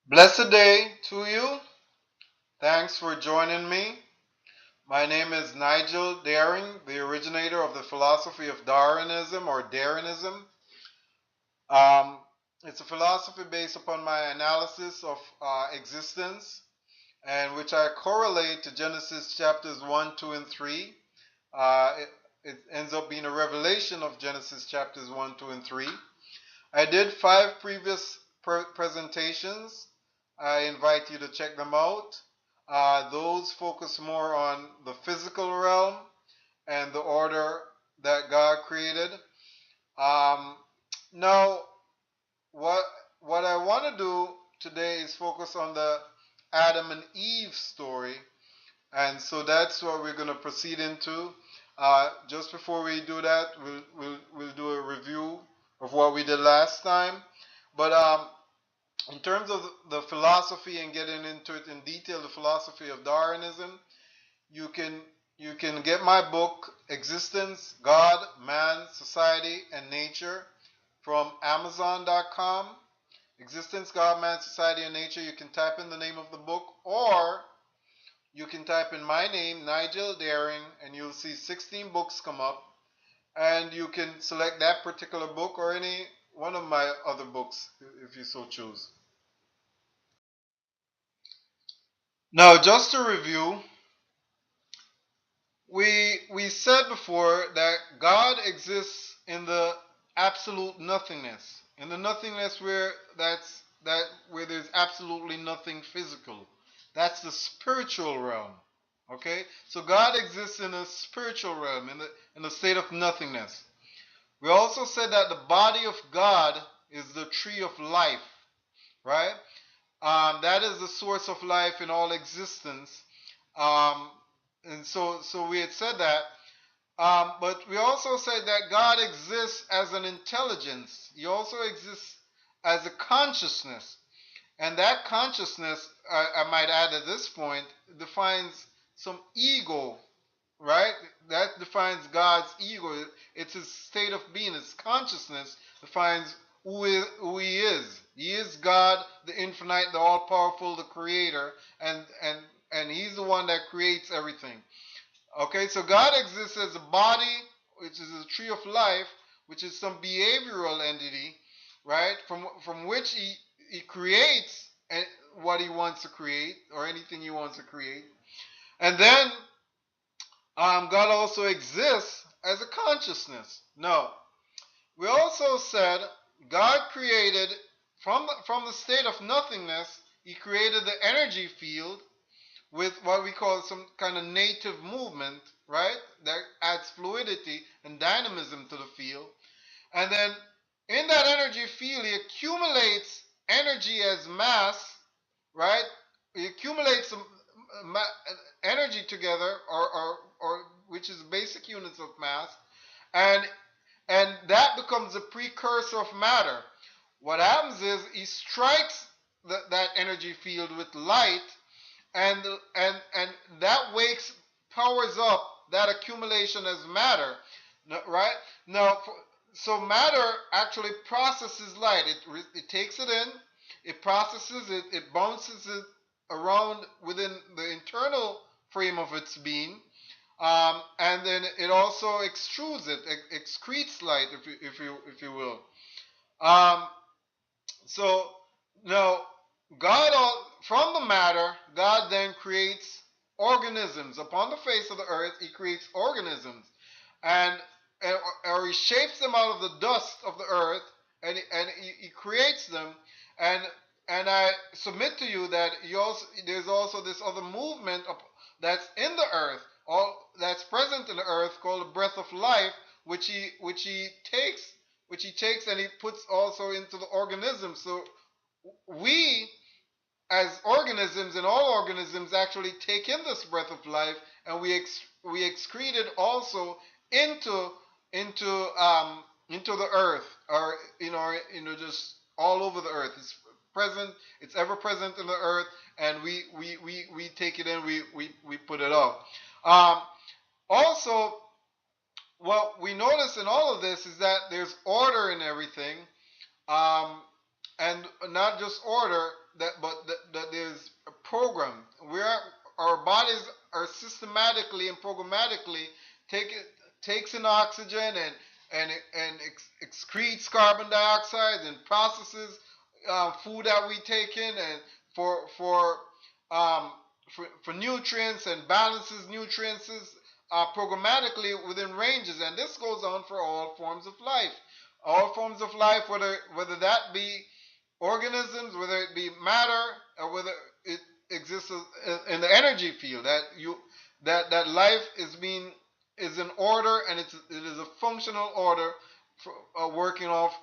Blessed day to you. Thanks for joining me. My name is Nigel Daring, the originator of the philosophy of Darinism or Darinism. Um, it's a philosophy based upon my analysis of existence and which I correlate to Genesis chapters 1, 2, and 3. It ends up being a revelation of Genesis chapters 1, 2, and 3. I did 5 previous presentations. I invite you to check them out. Those focus more on the physical realm and the order that God created. Um, Now, what what I want to do today is focus on the Adam and Eve story, and so that's what we're going to proceed into. Just before we do that, we'll do a review of what we did last time. But in terms of the philosophy and getting into it in detail, the philosophy of Darwinism, you can you can get my book Existence, God, Man, Society, and Nature from Amazon.com. Existence, God, Man, Society, and Nature. You can type in the name of the book, or you can type in my name, Nigel Daring, and you'll see 16 books come up, and you can select that particular book or any one of my other books if you so choose. Now, just to review, we said before that God exists in the absolute nothingness, in the nothingness where there's absolutely nothing physical. That's the spiritual realm. Okay, so God exists in the spiritual realm, in the state of nothingness. We also said that the body of God is the tree of life, right? That is the source of life in all existence. Um, and so we had said that. But we also said that God exists as an intelligence. He also exists as a consciousness. And that consciousness, I might add at this point, defines some ego, right? That defines God's ego. It's his state of being. His consciousness defines who he is. He is God, the infinite, the all-powerful, the creator, and he's the one that creates everything. Okay, so God exists as a body, which is a tree of life, which is some behavioral entity, right? From which he creates what he wants to create or anything he wants to create. And then God also exists as a consciousness. No, we also said God created from the state of nothingness. He created the energy field with what we call some kind of native movement, right? That adds fluidity and dynamism to the field. And then in that energy field, he accumulates energy as mass, right? He accumulates some energy together, or which is basic units of mass, and that becomes a precursor of matter. What happens is he strikes that energy field with light, and and that wakes powers up that accumulation as matter, right? Now, so matter actually processes light. It takes it in, it processes it, it bounces it around within the internal frame of its being, and then it also extrudes it, excretes light, if you will. Um, so now, from the matter, God then creates organisms upon the face of the earth. He creates organisms, and or he shapes them out of the dust of the earth, and he creates them, and I submit to you that there's also this other movement that's in the earth, all that's present in the earth, called the breath of life, which he takes and he puts also into the organism. So we, as organisms, and all organisms, actually take in this breath of life, and we excrete it also into into into the earth, or just all over the earth. It's present. It's ever present in the earth, and we take it in. We put it out. Um, Also, what we notice in all of this is that there's order in everything, um, and not just order. that there's a program where our bodies are systematically and programmatically take it, takes in oxygen and excretes carbon dioxide and processes food that we take in and for for um, for nutrients and balances nutrients programmatically within ranges, and this goes on for all forms of life. All forms of life, whether that be organisms, whether it be matter, or whether it exists in the energy field, that life is in order, and it is a functional order for, working off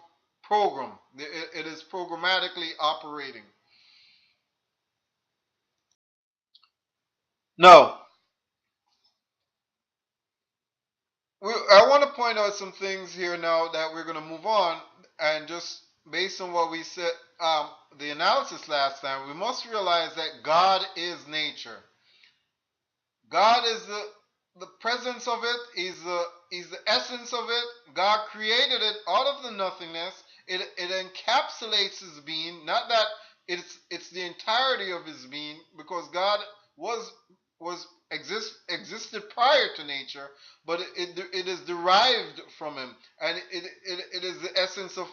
program. It is programmatically operating. No, I want to point out some things here now that we're going to move on, and just based on what we said, the analysis last time, we must realize that God is nature. God is the presence of it. He's the essence of it. God created it out of the nothingness. It encapsulates his being. Not that it's the entirety of his being, because God was existed prior to nature, but it is derived from him, and it is the essence of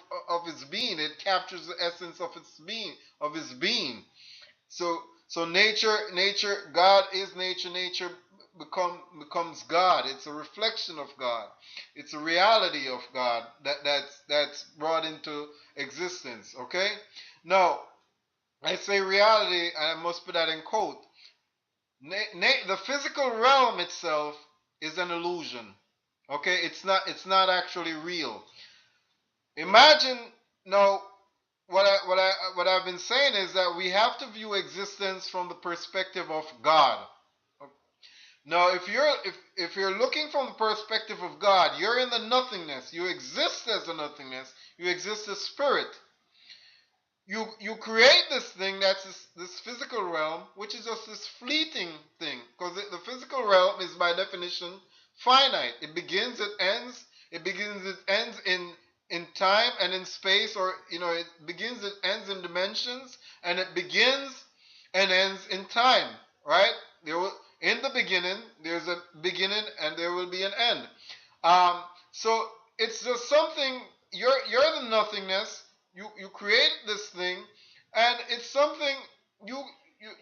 his being. It captures the essence of its being of his being. So nature, God is nature. Nature becomes God. It's a reflection of God. It's a reality of God that's brought into existence. Okay. Now I say reality, and I must put that in quote. The physical realm itself is an illusion. Okay, it's not actually real. Imagine now what I've been saying is that we have to view existence from the perspective of God. Now, if you're looking from the perspective of God, you're in the nothingness. You exist as a nothingness. You exist as spirit. You create this thing that's this physical realm, which is just this fleeting thing, because the physical realm is by definition finite. It begins, it ends. It begins, it ends in time and in space, or it begins, it ends in dimensions, and it begins and ends in time. Right? In the beginning, there's a beginning, and there will be an end. So it's just something. You're the nothingness. You create this thing, and it's something you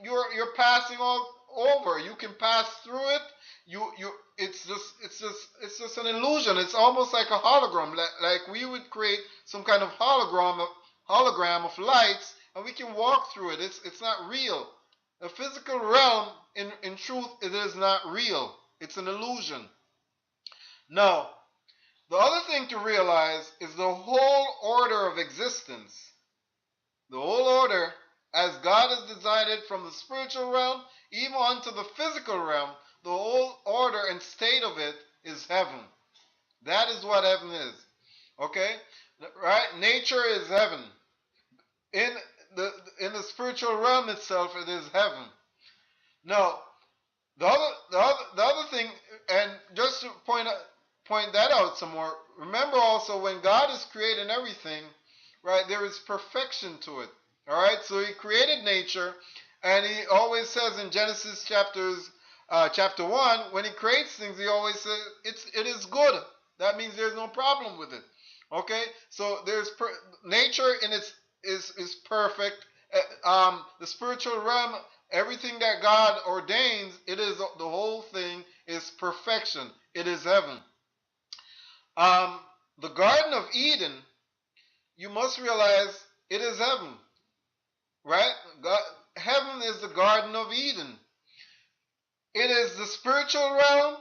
you're passing all over. You can pass through it. You it's just an illusion. It's almost like a hologram. Like we would create some kind of hologram of lights, and we can walk through it. It's not real. The physical realm, in truth, it is not real. It's an illusion. Now, the other thing to realize is the whole order of existence. The whole order, as God has designed it from the spiritual realm even onto the physical realm, the whole order and state of it is heaven. That is what heaven is. Okay? Right? Nature is heaven. In the spiritual realm itself, it is heaven. Now, the other thing, and just to point that out some more. Remember also, when God is creating everything, right? There is perfection to it. All right. So He created nature, and He always says in Genesis chapter 1, when He creates things, He always says it is good. That means there's no problem with it. Okay. So nature in its is perfect. The spiritual realm, everything that God ordains, it is the whole thing is perfection. It is heaven. Um, the Garden of Eden, you must realize it is heaven, right? God, heaven is the Garden of Eden. It is the spiritual realm.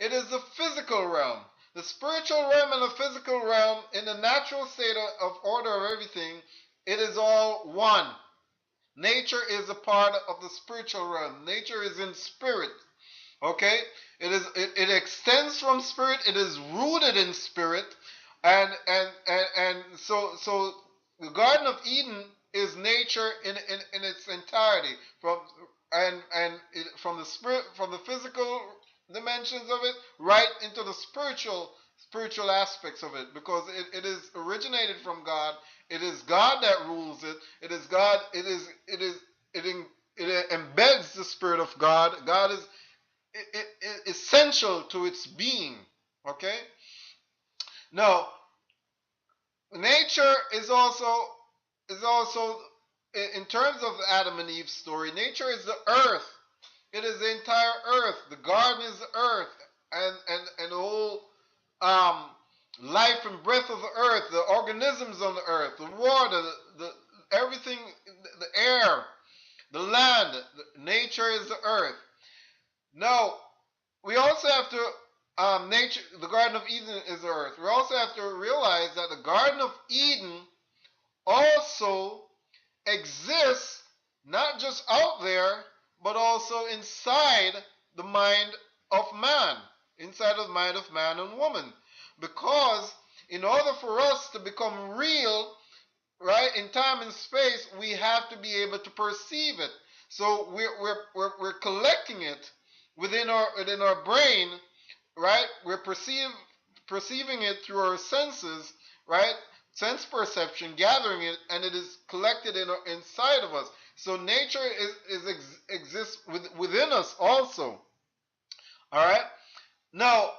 It is the physical realm. The spiritual realm and the physical realm, in the natural state of order of everything, it is all one. Nature is a part of the spiritual realm. Nature is in spirit. Okay? It extends from spirit, it is rooted in spirit, and so the Garden of Eden is nature in its entirety, from the spirit, from the physical dimensions of it, right into the spiritual spiritual aspects of it, because it is originated from God. It is God that rules it. It is God. It embeds the spirit of God. God is essential to its being. Okay. Now, nature is also in terms of the Adam and Eve story. Nature is the earth. It is the entire earth. The garden is the earth, and the whole um, life and breath of the earth, the organisms on the earth, the water, the everything, the air, the land. Nature is the earth. Now, we also have to nature. The Garden of Eden is the earth. We also have to realize that the Garden of Eden also exists not just out there, but also inside the mind of man, inside of the mind of man and woman. Because in order for us to become real, right, in time and space, we have to be able to perceive it. So we're collecting it within our brain, right? We're perceiving it through our senses, right? Sense perception, gathering it, and it is collected inside of us. So nature exists within us also. All right. Now,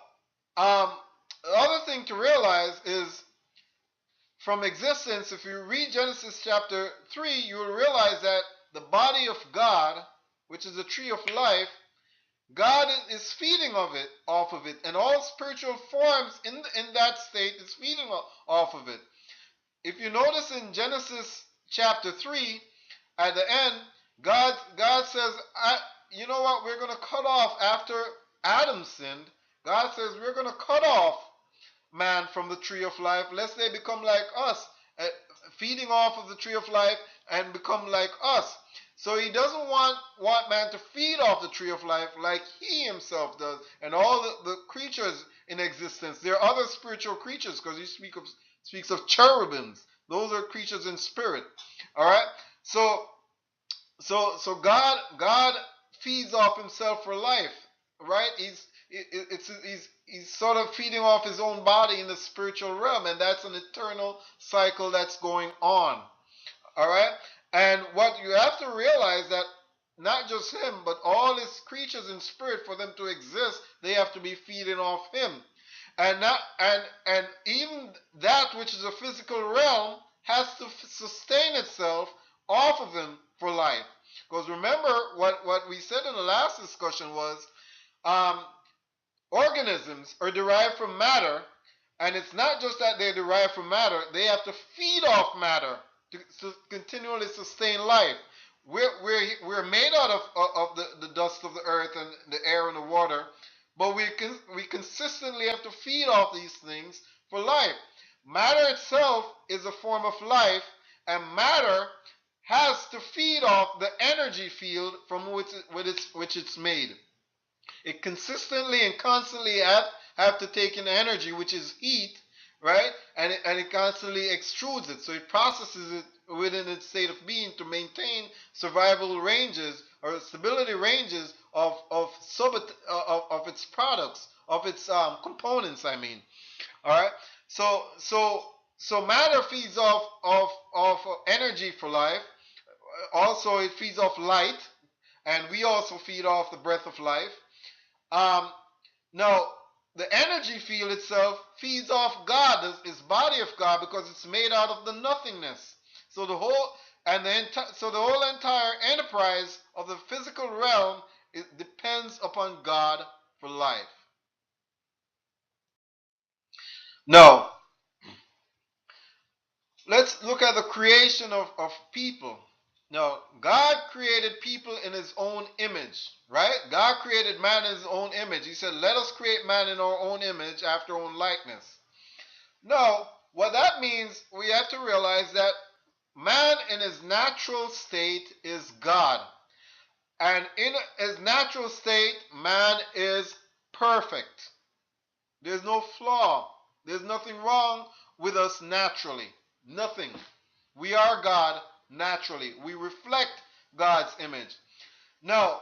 the other thing to realize is from existence. If you read Genesis chapter 3, you will realize that the body of God, which is the tree of life, God is feeding off of it, and all spiritual forms in that state is feeding off of it. If you notice in Genesis chapter 3, at the end, God says, you know what, we're going to cut off after Adam sinned. God says we're going to cut off man from the tree of life, lest they become like us, feeding off of the tree of life and become like us. So he doesn't want man to feed off the tree of life like he himself does, and all the creatures in existence. There are other spiritual creatures, because he speaks of cherubims. Those are creatures in spirit. All right. So God feeds off himself for life, right? He's sort of feeding off his own body in the spiritual realm, and that's an eternal cycle that's going on. All right. And what you have to realize that not just him, but all his creatures in spirit, for them to exist, they have to be feeding off him. And even that which is a physical realm has to sustain itself off of him for life. Because remember what we said in the last discussion was um, organisms are derived from matter, and it's not just that they're derived from matter, they have to feed off matter to continually sustain life. We're made out of the dust of the earth and the air and the water, but we consistently have to feed off these things for life. Matter itself is a form of life, and matter has to feed off the energy field from which it's made. It consistently and constantly have to take in energy, which is heat, right? And it constantly extrudes it. So it processes it within its state of being to maintain survival ranges or stability ranges of its products, of its components, I mean. All right. So matter feeds off energy for life. Also, it feeds off light, and we also feed off the breath of life. Um, Now, the energy field itself feeds off God, this body of God, because it's made out of the nothingness. So the whole entire enterprise of the physical realm, it depends upon God for life. Now, let's look at the creation of people. Now, God created people in his own image, right? God created man in his own image. He said, let us create man in our own image, after our own likeness. Now, what that means, we have to realize that man in his natural state is God. And in his natural state, man is perfect. There's no flaw. There's nothing wrong with us naturally. Nothing. We are God naturally. We reflect God's image. Now,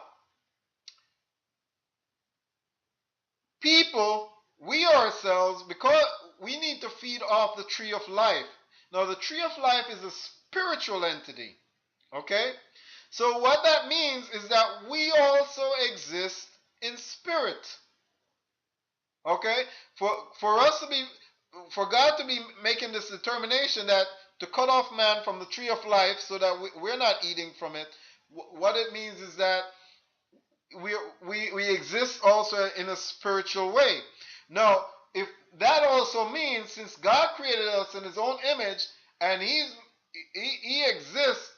people we ourselves, because we need to feed off the tree of life. Now, the tree of life is a spiritual entity. Okay? So, what that means is that we also exist in spirit. Okay? For us to be, for God to be making this determination that to cut off man from the tree of life so that we're not eating from it, what it means is that we exist also in a spiritual way. Now, if that also means, since God created us in his own image and he exists,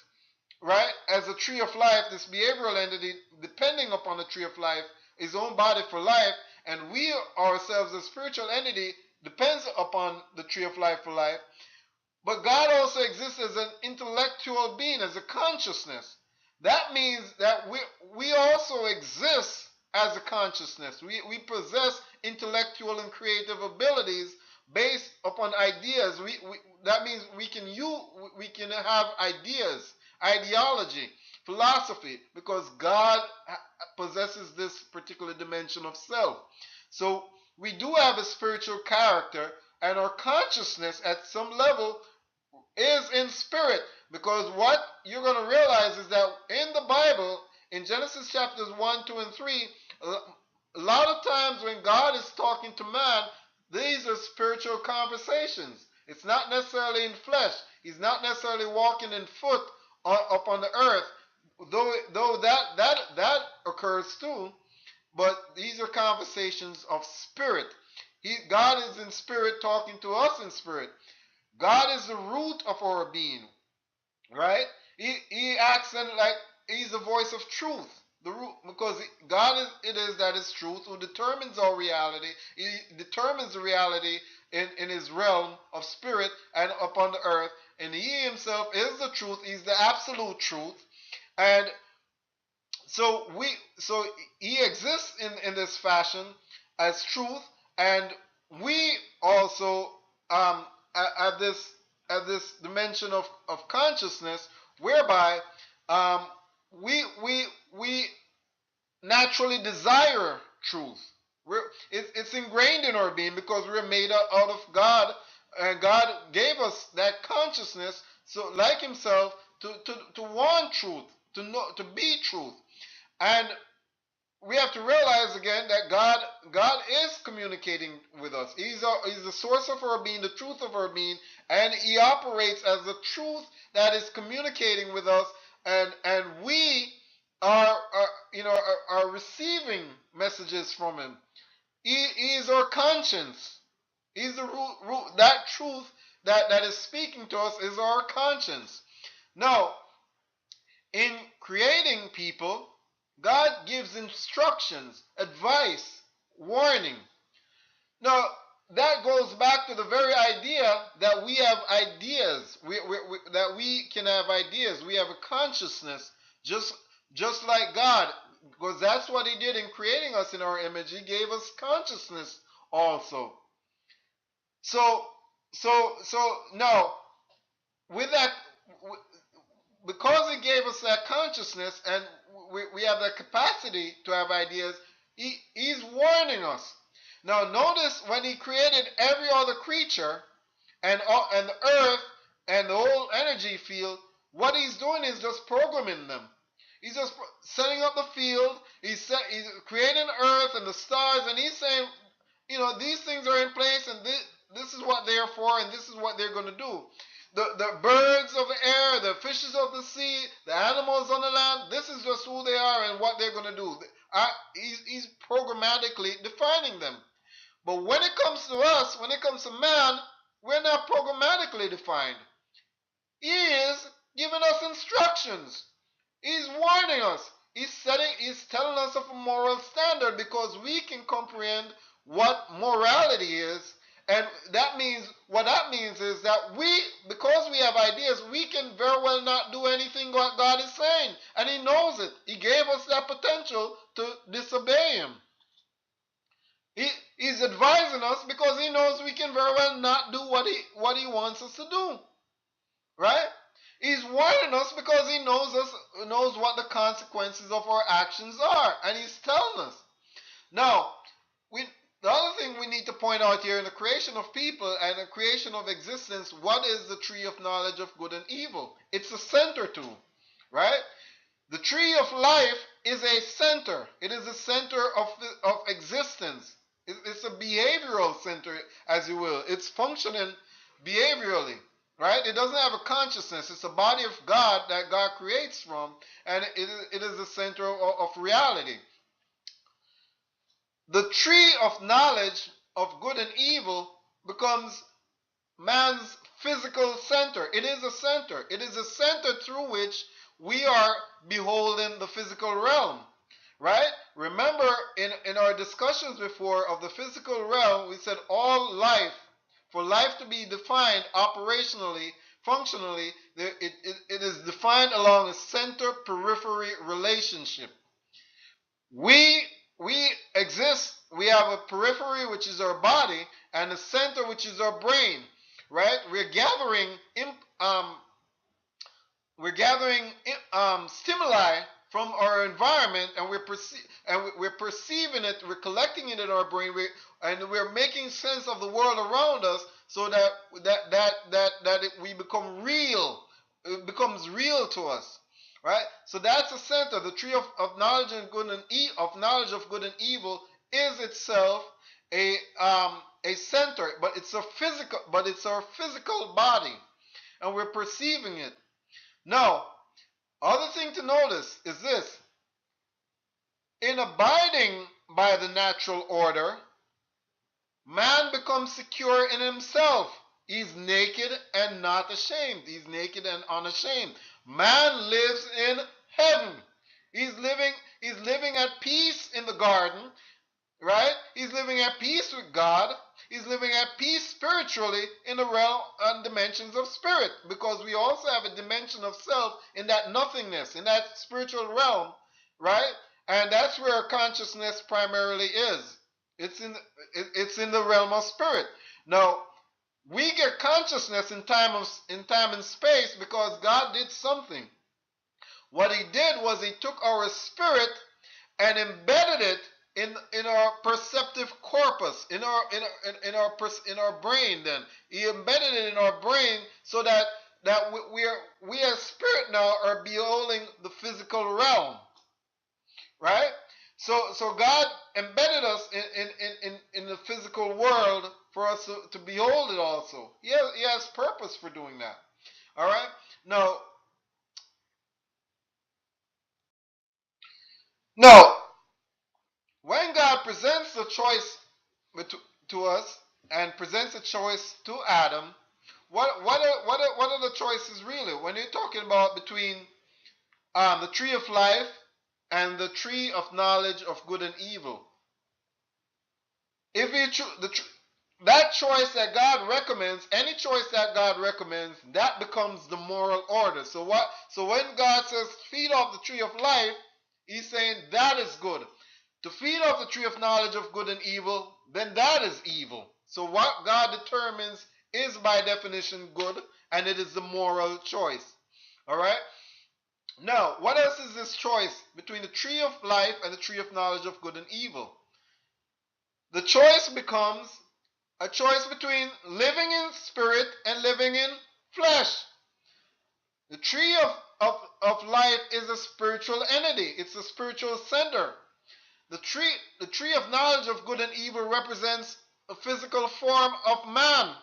right, as a tree of life, this behavioral entity depending upon the tree of life, his own body for life, and we ourselves, a spiritual entity, depends upon the tree of life for life. But God also exists as an intellectual being, as a consciousness. That means that we also exist as a consciousness. We possess intellectual and creative abilities based upon ideas. That means we can have ideas, ideology, philosophy, because God possesses this particular dimension of self. So we do have a spiritual character, and our consciousness at some level is in spirit, because what you're going to realize is that in the Bible, in Genesis chapters 1, 2, and 3, a lot of times when God is talking to man, these are spiritual conversations. It's not necessarily in flesh. He's not necessarily walking in foot up on the earth, though that occurs too. But these are conversations of spirit. God is in spirit talking to us in spirit. God is the root of our being, right? He acts in like he's the voice of truth. The root, because God is that is truth, who determines our reality. He determines the reality in his realm of spirit and upon the earth. And he himself is the truth. He's the absolute truth. And so he exists in this fashion as truth, and we also at this dimension of consciousness, whereby um, we naturally desire truth. It's ingrained in our being because we're made out of God, and God gave us that consciousness, so like himself, to want truth, to know, to be truth. And we have to realize again that God is communicating with us. He's the source of our being, the truth of our being, and he operates as the truth that is communicating with us, and we are receiving messages from him. He is our conscience. He's the root that truth that is speaking to us is our conscience. Now, in creating people, God gives instructions, advice, warning. Now, that goes back to the very idea that we have ideas, that we can have ideas. We have a consciousness, just like God, because that's what he did in creating us in our image. He gave us consciousness also. So, so now, with that, because he gave us that consciousness and we have that capacity to have ideas, he's warning us. Now notice when he created every other creature and the earth and the whole energy field, what he's doing is just programming them. He's just setting up the field. He's creating earth and the stars, and he's saying, these things are in place, and this is what they're for, and this is what they're going to do. The birds of the air, the fishes of the sea, the animals on the land, this is just who they are and what they're going to do. He's programmatically defining them. But when it comes to us, when it comes to man, we're not programmatically defined. He is giving us instructions. He's warning us. He's telling us of a moral standard because we can comprehend what morality is. And what that means is that because we have ideas, we can very well not do anything what God is saying. And he knows it. He gave us that potential to disobey him. He's advising us because he knows we can very well not do what he wants us to do. Right? He's warning us because he knows what the consequences of our actions are, and he's telling us. Now, the other thing we need to point out here in the creation of people and the creation of existence, what is the tree of knowledge of good and evil? It's a center to, right? The tree of life is a center. It is a center of existence. It's a behavioral center, as you will. It's functioning behaviorally, right? It doesn't have a consciousness. It's a body of God that God creates from, and it is the center of reality. The tree of knowledge of good and evil becomes man's physical center. It is a center. It is a center through which we are beholding the physical realm, right? Remember in our discussions before of the physical realm, we said all life, for life to be defined operationally, functionally, it is defined along a center periphery relationship. We we exist. We have a periphery, which is our body, and a center, which is our brain. Right? Um, we're gathering stimuli from our environment, and we're perceiving it. We're collecting it in our brain, and we're making sense of the world around us, so we become real. It becomes real to us, right? So that's the center. The tree of knowledge and good and of knowledge of good and evil is itself a center, but it's our physical body, and we're perceiving it. Now, other thing to notice is this: in abiding by the natural order, man becomes secure in himself. He's naked and not ashamed. He's naked and unashamed. Man lives in heaven. He's living, he's living at peace in the garden, right? He's living at peace with God. He's living at peace spiritually in the realm and dimensions of spirit, because we also have a dimension of self in that nothingness, in that spiritual realm, right? And that's where consciousness primarily is. It's in it's in the realm of spirit. Now, we get consciousness in time and space because God did something. What he did was he took our spirit and embedded it in our perceptive corpus, in our brain. Then he embedded it in our brain so that we as spirit now are beholding the physical realm, right? So God embedded us in the physical world for us to behold it also. He has purpose for doing that. All right. Now, when God presents the choice to us and presents a choice to Adam, what are the choices really? When you're talking about between the tree of life and the tree of knowledge of good and evil, if you that choice that God recommends, any choice that God recommends, that becomes the moral order. So what? So when God says feed off the tree of life, He's saying that is good. To feed off the tree of knowledge of good and evil, then that is evil. So what God determines is by definition good, and it is the moral choice. All right. Now, what else is this choice between the tree of life and the tree of knowledge of good and evil? The choice becomes a choice between living in spirit and living in flesh. The tree of life is a spiritual entity. It's a spiritual center. The tree of knowledge of good and evil represents a physical form of man.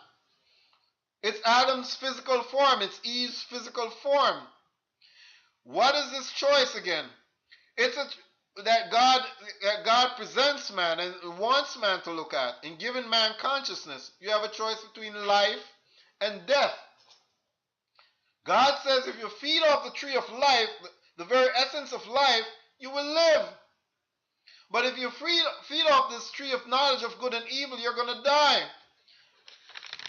It's Adam's physical form. It's Eve's physical form. What is this choice again? It's that God presents man and wants man to look at. In giving man consciousness, you have a choice between life and death. God says if you feed off the tree of life, the very essence of life, you will live. But if you feed off this tree of knowledge of good and evil, you're going to die.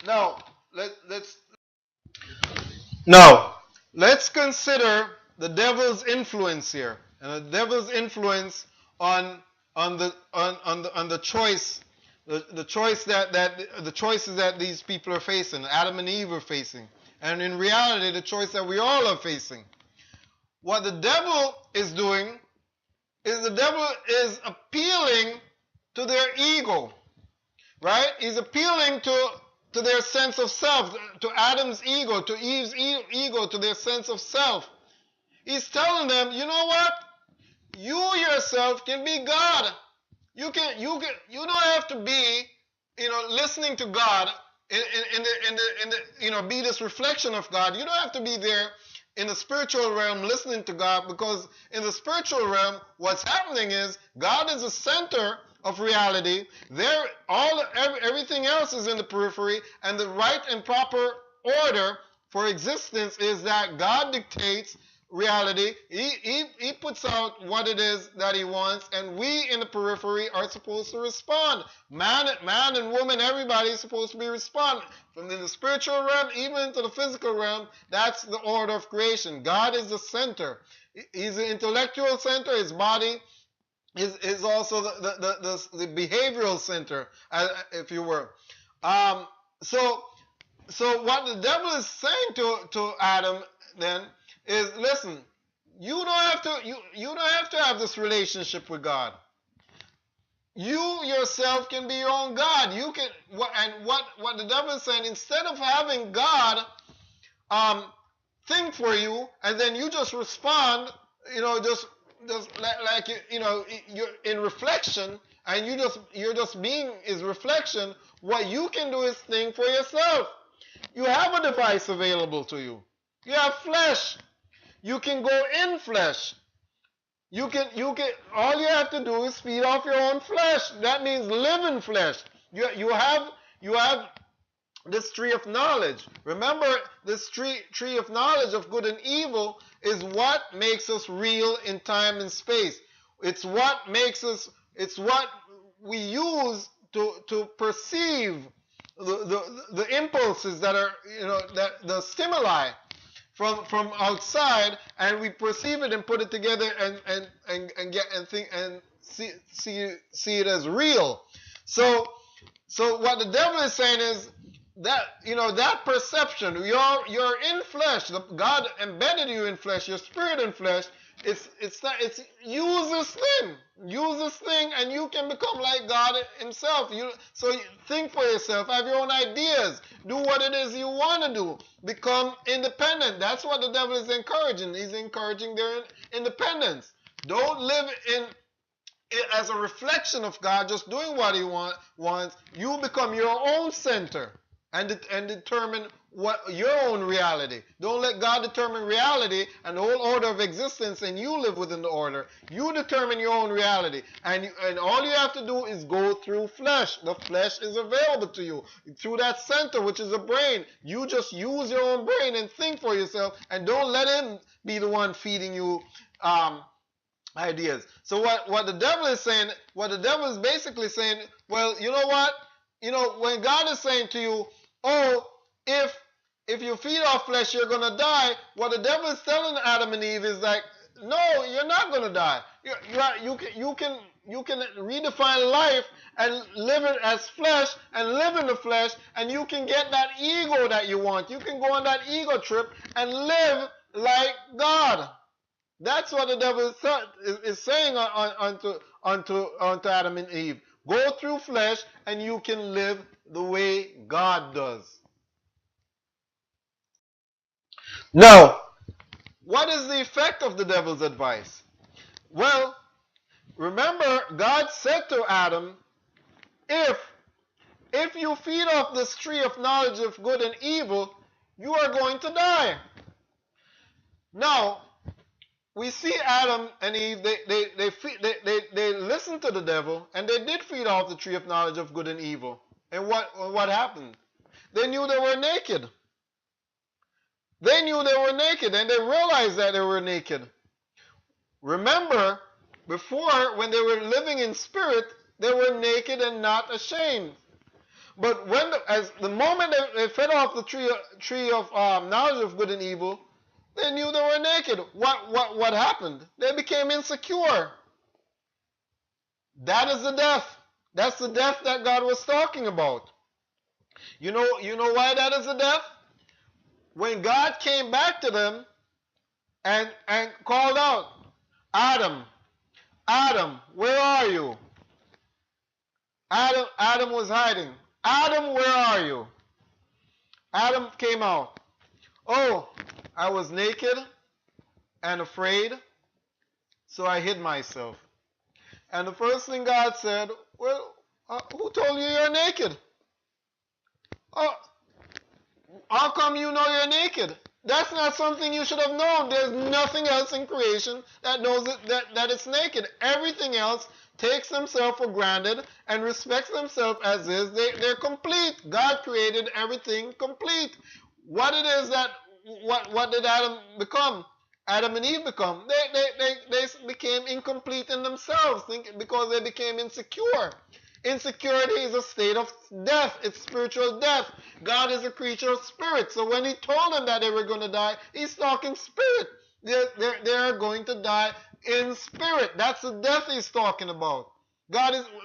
Now, let's now let's consider the devil's influence here, and the devil's influence on the choice, the choice the choices that these people are facing, Adam and Eve are facing, and in reality, the choice that we all are facing. What the devil is doing is the devil is appealing to their ego. right? He's appealing to their sense of self, to Adam's ego, to Eve's ego, to their sense of self. He's telling them, you know what? You yourself can be God. You don't have to be, listening to God be this reflection of God. You don't have to be there in the spiritual realm listening to God, because in the spiritual realm, what's happening is God is the center of reality. Everything else is in the periphery, and the right and proper order for existence is that God dictates reality. He puts out what it is that he wants, and we in the periphery are supposed to respond. Man and woman, everybody is supposed to be responding. From the spiritual realm even to the physical realm, that's the order of creation. God is the center. He's the intellectual center. His body is also the behavioral center, if you were. So what the devil is saying to Adam then is, listen, you don't have to have this relationship with God. You yourself can be your own God. You can, and what the devil is saying, instead of having God think for you and then you just respond, just like you're in reflection, and you're just being is reflection. What you can do is think for yourself. You have a device available to you. You have flesh. You can go in flesh. You can all you have to do is feed off your own flesh. That means live in flesh. You have this tree of knowledge. Remember, this tree of knowledge of good and evil is what makes us real in time and space. It's what we use to perceive the impulses that are, that the stimuli from outside, and we perceive it and put it together and get and think and see it as real. So what the devil is saying is that, that perception, you're in flesh. God embedded you in flesh, your spirit in flesh. It's use this thing, and you can become like God himself. So think for yourself, have your own ideas, do what it is you want to do, become independent. That's what the devil is encouraging. He's encouraging their independence. Don't live as a reflection of God, just doing what he wants. You become your own center and determine what your own reality. Don't let God determine reality and the whole order of existence, and you live within the order. You determine your own reality, and all you have to do is go through flesh. The flesh is available to you through that center, which is a brain. You just use your own brain and think for yourself, and don't let him be the one feeding you ideas. So what the devil is saying, what the devil is basically saying, well, you know what? When God is saying to you, oh, if you feed off flesh, you're going to die. What the devil is telling Adam and Eve is like, no, you're not going to die. You can redefine life and live it as flesh and live in the flesh, and you can get that ego that you want. You can go on that ego trip and live like God. That's what the devil is saying onto Adam and Eve. Go through flesh and you can live the way God does. Now, what is the effect of the devil's advice? Well, remember, God said to Adam, if you feed off this tree of knowledge of good and evil, you are going to die. Now, we see Adam and Eve, they listened to the devil, and they did feed off the tree of knowledge of good and evil. And what happened? They knew they were naked. They knew they were naked, and they realized that they were naked. Remember, before, when they were living in spirit, they were naked and not ashamed. But as the moment they fed off the tree of knowledge of good and evil, they knew they were naked. What happened? They became insecure. That is the death. That's the death that God was talking about. You know why that is the death? When God came back to them and called out, Adam, Adam, where are you? Adam was hiding. Adam, where are you? Adam came out. Oh, I was naked and afraid, so I hid myself. And the first thing God said, well, who told you you're naked? Oh, how come you know you're naked? That's not something you should have known. There's nothing else in creation that knows that it's naked. Everything else takes themselves for granted and respects themselves as is. They're complete. God created everything complete. What it is that, what did Adam become? Adam and Eve become? They became incomplete in themselves because they became insecure. Insecurity is a state of death. It's spiritual death. God is a creature of spirit. So when he told them that they were going to die, he's talking spirit. They're going to die in spirit. That's the death he's talking about.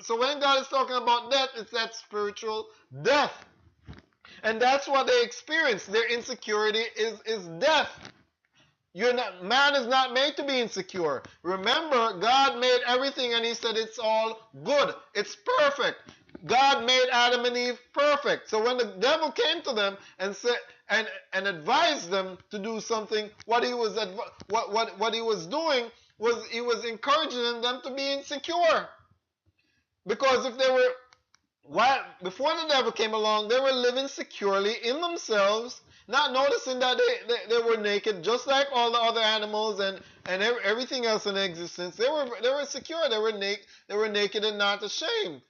So when God is talking about death, it's that spiritual death. And that's what they experience. Their insecurity is death. Man is not made to be insecure. Remember, God made everything and he said it's all good. It's perfect. God made Adam and Eve perfect. So when the devil came to them and said and advised them to do something, what he was doing was he was encouraging them to be insecure. Because if they were before the devil came along, they were living securely in themselves, not noticing that they were naked, just like all the other animals and everything else in existence. They were secure. They were naked and not ashamed,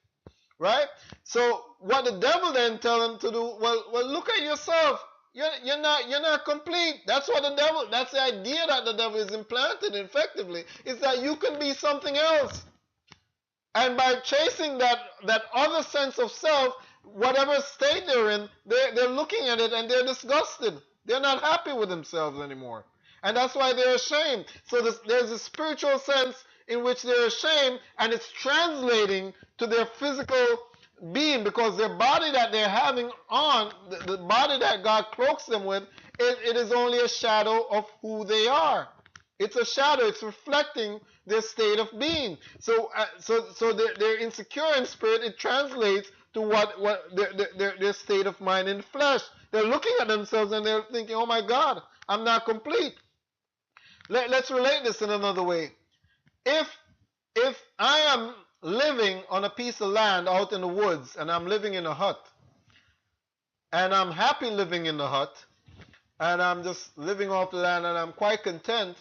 right? So what the devil then tell them to do? Well, look at yourself. You're not complete. That's what the devil. That's the idea that the devil is implanted effectively. Is that you can be something else. And by chasing that other sense of self, whatever state they're in, they're looking at it and they're disgusted. They're not happy with themselves anymore. And that's why they're ashamed. So there's a spiritual sense in which they're ashamed, and it's translating to their physical being, because their body that they're having on, the body that God cloaks them with, it is only a shadow of who they are. It's a shadow. It's reflecting their state of being. So they're insecure in spirit. It translates to what their state of mind in the flesh. They're looking at themselves and they're thinking, "Oh my God, I'm not complete." Let's relate this in another way. If I am living on a piece of land out in the woods and I'm living in a hut, and I'm happy living in the hut, and I'm just living off the land and I'm quite content.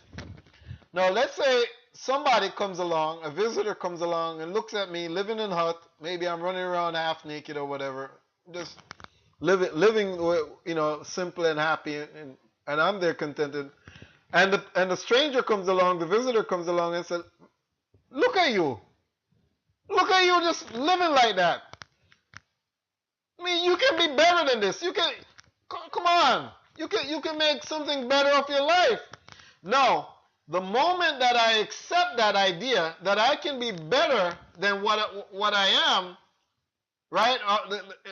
Now let's say somebody comes along, a visitor comes along and looks at me living in a hut. Maybe I'm running around half naked or whatever, just living, simple and happy, and I'm there contented. And the stranger comes along, the visitor comes along and says, "Look at you just living like that. I mean, you can be better than this. You can, come on, you can make something better of your life." No. The moment that I accept that idea that I can be better than what I am, right?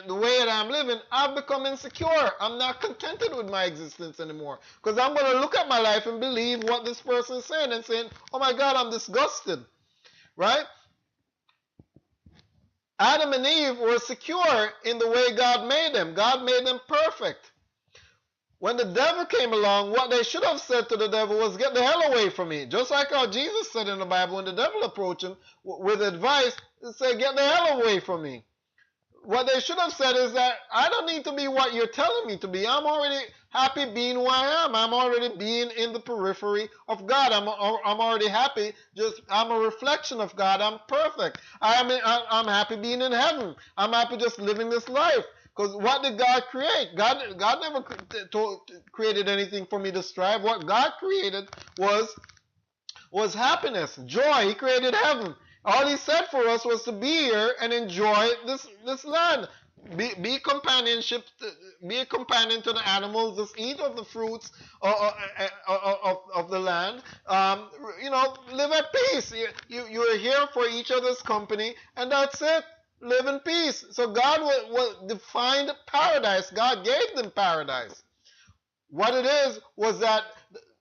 The way that I'm living, I've become insecure. I'm not contented with my existence anymore, because I'm going to look at my life and believe what this person is saying and saying, "Oh my God, I'm disgusted," right? Adam and Eve were secure in the way God made them. God made them perfect. When the devil came along, what they should have said to the devil was, "Get the hell away from me." Just like how Jesus said in the Bible, when the devil approached him with advice, he said, "Get the hell away from me." What they should have said is that I don't need to be what you're telling me to be. I'm already happy being who I am. I'm already being in the periphery of God. I'm already happy. I'm a reflection of God. I'm perfect. I'm happy being in heaven. I'm happy just living this life. Because what did God create? God never created anything for me to strive. What God created was happiness, joy. He created heaven. All he said for us was to be here and enjoy this land. Be companionship. Be a companion to the animals. Just eat of the fruits of the land. Live at peace. You're here for each other's company, and that's it. Live in peace. So God will define paradise. God gave them paradise. What it is was that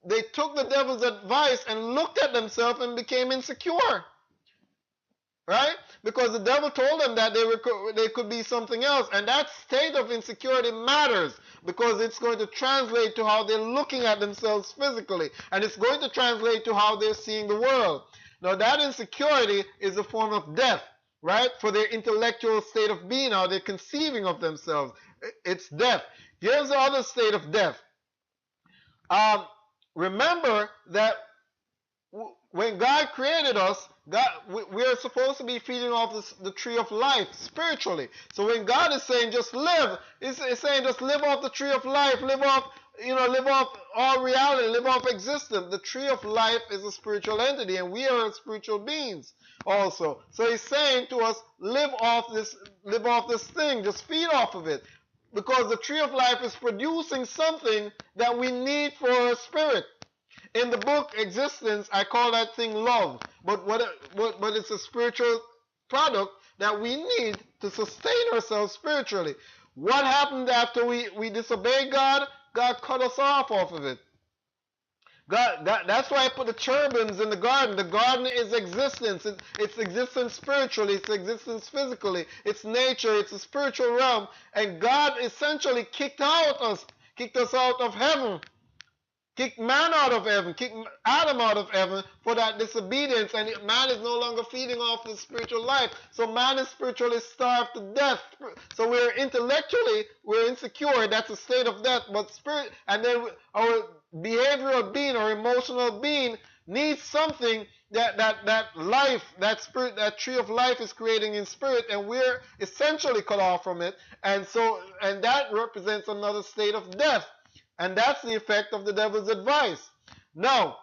they took the devil's advice and looked at themselves and became insecure. right? Because the devil told them that they could be something else, and that state of insecurity matters because it's going to translate to how they're looking at themselves physically, and it's going to translate to how they're seeing the world. Now, that insecurity is a form of death, right? For their intellectual state of being, how they're conceiving of themselves. It's death. Here's the other state of death. Um, Remember that when God created us, we are supposed to be feeding off the tree of life spiritually. So when God is saying just live, it's saying just live off the tree of life, live off all reality, live off existence. The tree of life is a spiritual entity, and we are spiritual beings also. So He's saying to us, live off this thing, just feed off of it, because the tree of life is producing something that we need for our spirit. In the book Existence, I call that thing love, but it's a spiritual product that we need to sustain ourselves spiritually. What happened after we disobeyed God? God cut us off of it. That's why I put the cherubims in the garden. The garden is existence. It's existence spiritually. It's existence physically. It's nature. It's a spiritual realm. And God essentially kicked us out of heaven. Kicked man out of heaven, kicked Adam out of heaven for that disobedience, and man is no longer feeding off the spiritual life. So man is spiritually starved to death. So we're insecure. That's a state of death. But spirit, and then our behavioral being, our emotional being, needs something that life, that spirit, that tree of life is creating in spirit, and we're essentially cut off from it. And that represents another state of death. And that's the effect of the devil's advice. Now,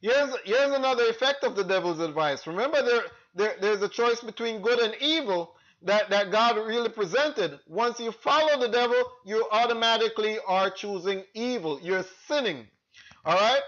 here's another effect of the devil's advice. Remember, there's a choice between good and evil that God really presented. Once you follow the devil, you automatically are choosing evil. You're sinning. All right?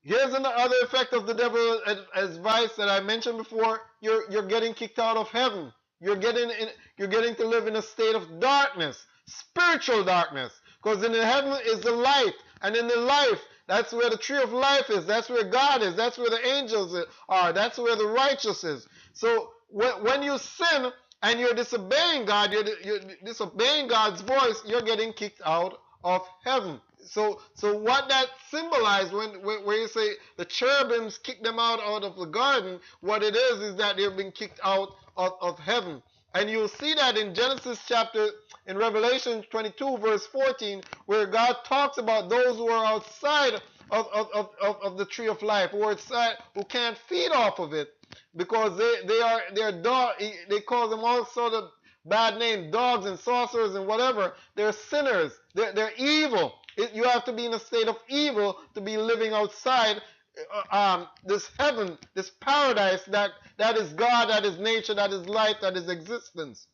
Here's another effect of the devil's advice that I mentioned before. You're getting kicked out of heaven. You're getting to live in a state of darkness, spiritual darkness. Because in the heaven is the light, and in the life, that's where the tree of life is. That's where God is. That's where the angels are. That's where the righteous is. So when you sin and you're disobeying God, you're disobeying God's voice, you're getting kicked out of heaven. So what that symbolized when you say the cherubims kicked them out of the garden, what it is that they've been kicked out of heaven. And you'll see that in Revelation 22, verse 14, where God talks about those who are outside of the tree of life, who can't feed off of it, because they call them all sort of bad names, dogs and sorcerers and whatever. They're sinners. They're evil. You have to be in a state of evil to be living outside this heaven, this paradise that is God, that is nature, that is life, that is existence.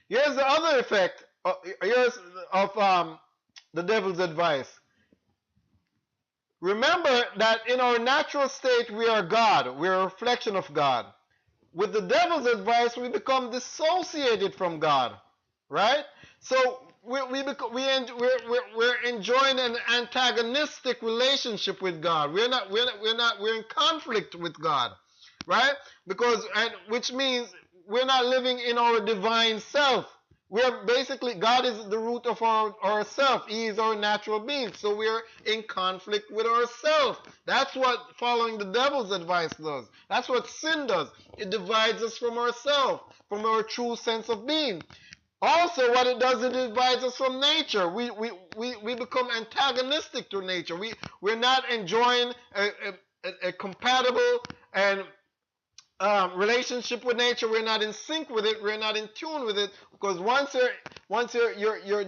Here's the other effect of the devil's advice. Remember that in our natural state we are God. We're a reflection of God. With the devil's advice, we become dissociated from God, right? So we're enjoying an antagonistic relationship with God. We're in conflict with God, right? Which means we're not living in our divine self. We're basically, God is the root of our self. He is our natural being. So we're in conflict with ourselves. That's what following the devil's advice does. That's what sin does. It divides us from ourselves, from our true sense of being. Also, what it does, it divides us from nature. We become antagonistic to nature. We're not enjoying a compatible and relationship with nature. We're not in sync with it. We're not in tune with it, because once you're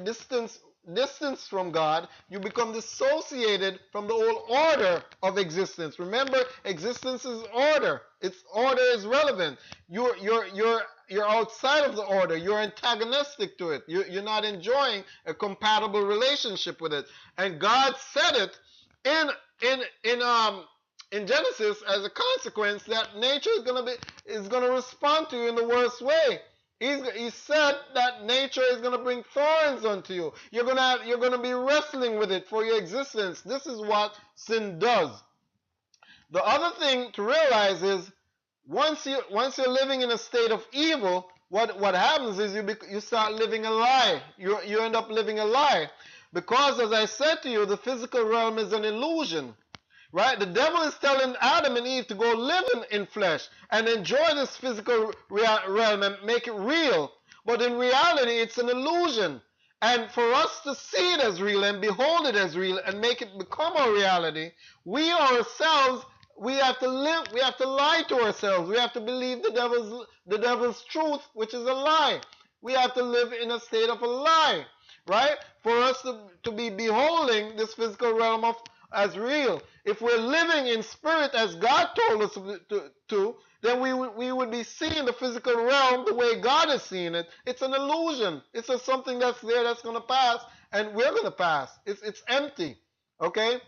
distance from God, you become dissociated from the whole order of existence. Remember, existence is order. Its order is relevant. You're outside of the order. You're antagonistic to it. You're not enjoying a compatible relationship with it. And God said it in Genesis as a consequence that nature is gonna respond to you in the worst way. He said that nature is gonna bring thorns unto you. You're gonna be wrestling with it for your existence. This is what sin does. The other thing to realize is once you're living in a state of evil, what happens is you start living a lie. You end up living a lie, because as I said to you, the physical realm is an illusion. Right? The devil is telling Adam and Eve to go live in flesh and enjoy this physical realm and make it real. But in reality, it's an illusion. And for us to see it as real and behold it as real and make it become our reality, we ourselves, we have to lie to ourselves. We have to believe the devil's truth, which is a lie. We have to live in a state of a lie, right? For us to be beholding this physical realm as real. If we're living in spirit as God told us to, then we would be seeing the physical realm the way God is seeing it. It's an illusion. It's just something that's there that's going to pass, and we're going to pass. It's empty. Okay?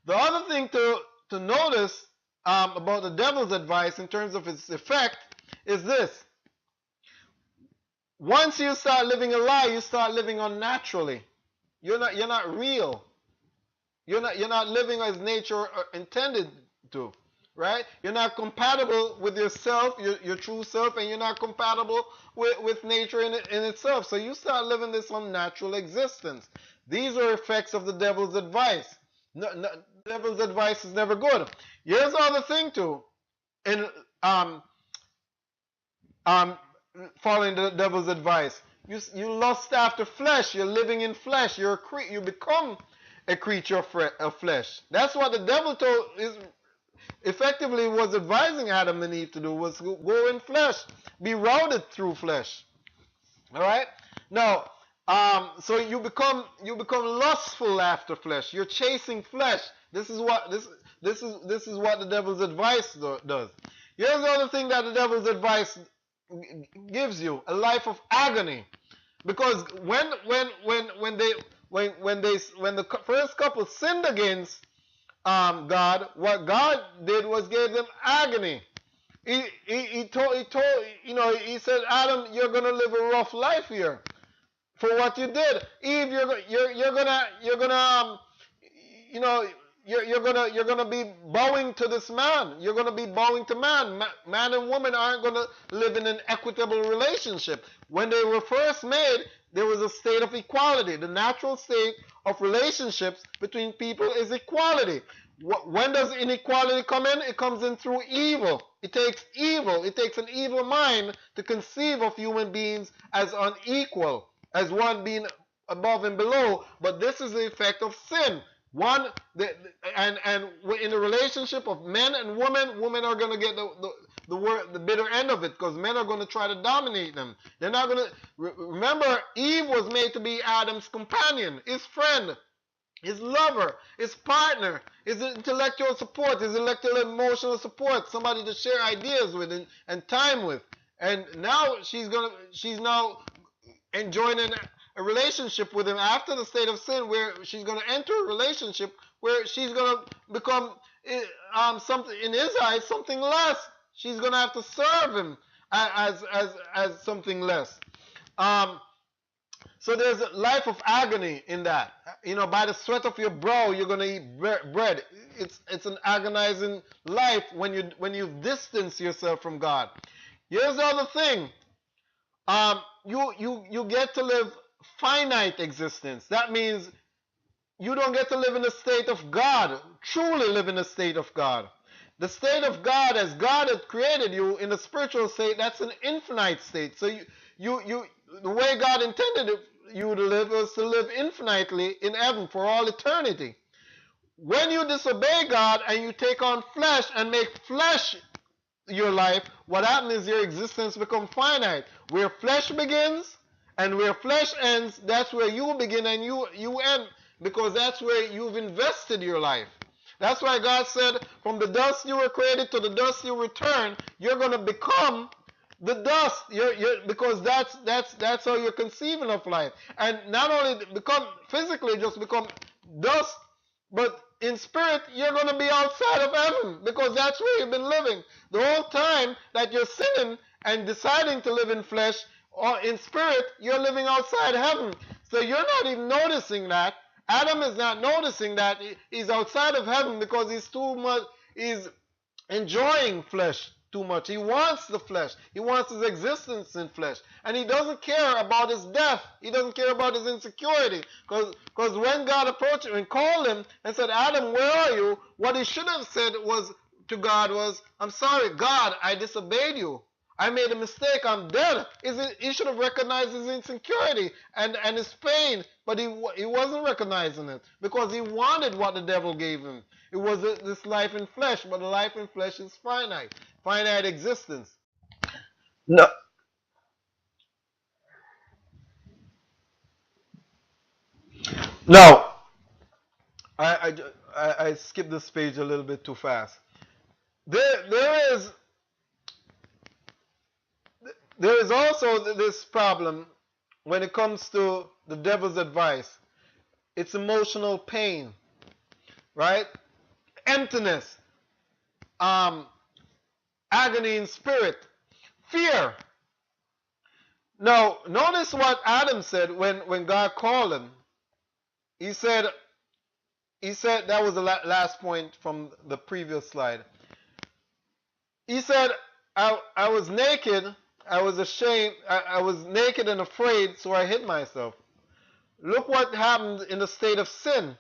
The other thing to notice about the devil's advice in terms of its effect is this. Once you start living a lie, you start living unnaturally. You're not real. You're not living as nature intended to, right? You're not compatible with yourself, your true self, and you're not compatible with nature in itself. So you start living this unnatural existence. These are effects of the devil's advice. Devil's advice is never good. Here's the other thing too. In following the devil's advice, you lust after flesh. You're living in flesh. You become a creature of flesh. That's what the devil effectively was advising Adam and Eve to do, was go in flesh, be routed through flesh. All right. Now, so you become lustful after flesh. You're chasing flesh. This is what the devil's advice does. Here's the other thing that the devil's advice gives you: a life of agony. Because when the first couple sinned against God, what God did was gave them agony. He said, Adam, you're gonna live a rough life here for what you did. Eve, you're gonna be bowing to this man. You're gonna be bowing to man. Man and woman aren't gonna live in an equitable relationship. When they were first made, there was a state of equality. The natural state of relationships between people is equality. When does inequality come in? It comes in through evil. It takes evil. It takes an evil mind to conceive of human beings as unequal, as one being above and below. But this is the effect of sin. And in the relationship of men and women are going to get the bitter end of it, because men are going to try to dominate them. They're not going to remember. Eve was made to be Adam's companion, his friend, his lover, his partner, his intellectual support, his intellectual emotional support, somebody to share ideas with and time with. And now she's now enjoying a relationship with him after the state of sin, where she's going to enter a relationship where she's going to become something in his eyes, something less. She's going to have to serve him as something less. So there's a life of agony in that. By the sweat of your brow, you're going to eat bread. It's an agonizing life when you distance yourself from God. Here's the other thing. You get to live finite existence. That means you don't get to live in the state of God, truly live in the state of God. The state of God, as God had created you in the spiritual state, that's an infinite state. So the way God intended you to live was to live infinitely in heaven for all eternity. When you disobey God and you take on flesh and make flesh your life, what happens is your existence becomes finite. Where flesh begins and where flesh ends, that's where you begin and you end, because that's where you've invested your life. That's why God said, from the dust you were created, to the dust you return. You're going to become the dust, because that's how you're conceiving of life. And not only become physically, just become dust, but in spirit, you're going to be outside of heaven, because that's where you've been living. The whole time that you're sinning and deciding to live in flesh or in spirit, you're living outside heaven. So you're not even noticing that. Adam is not noticing that he's outside of heaven, because he's enjoying flesh too much. He wants the flesh. He wants his existence in flesh. And he doesn't care about his death. He doesn't care about his insecurity. Because when God approached him and called him and said, Adam, where are you? What he should have said was to God was, I'm sorry, God, I disobeyed you. I made a mistake. I'm dead. He should have recognized his insecurity and his pain, but he wasn't recognizing it because he wanted what the devil gave him. It was this life in flesh, but the life in flesh is finite existence. No, no. I, I skipped this page a little bit too fast. There is also this problem when it comes to the devil's advice. It's emotional pain, right? Emptiness, um, agony in spirit, fear. Now, notice what Adam said when God called him. He said, that was the last point from the previous slide. He said, I was naked, I was ashamed, I was naked and afraid, so I hid myself. Look what happened in the state of sin.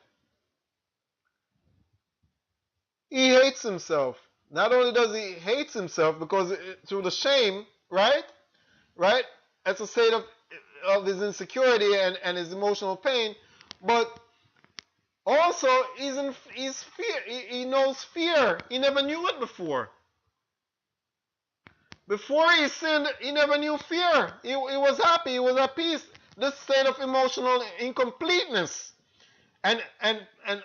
He hates himself. Not only does he hate himself because through the shame, right? Right? That's a state of his insecurity and his emotional pain, but also he's fear. He knows fear. He never knew it before. Before he sinned, he never knew fear. He was happy. He was at peace. This state of emotional incompleteness and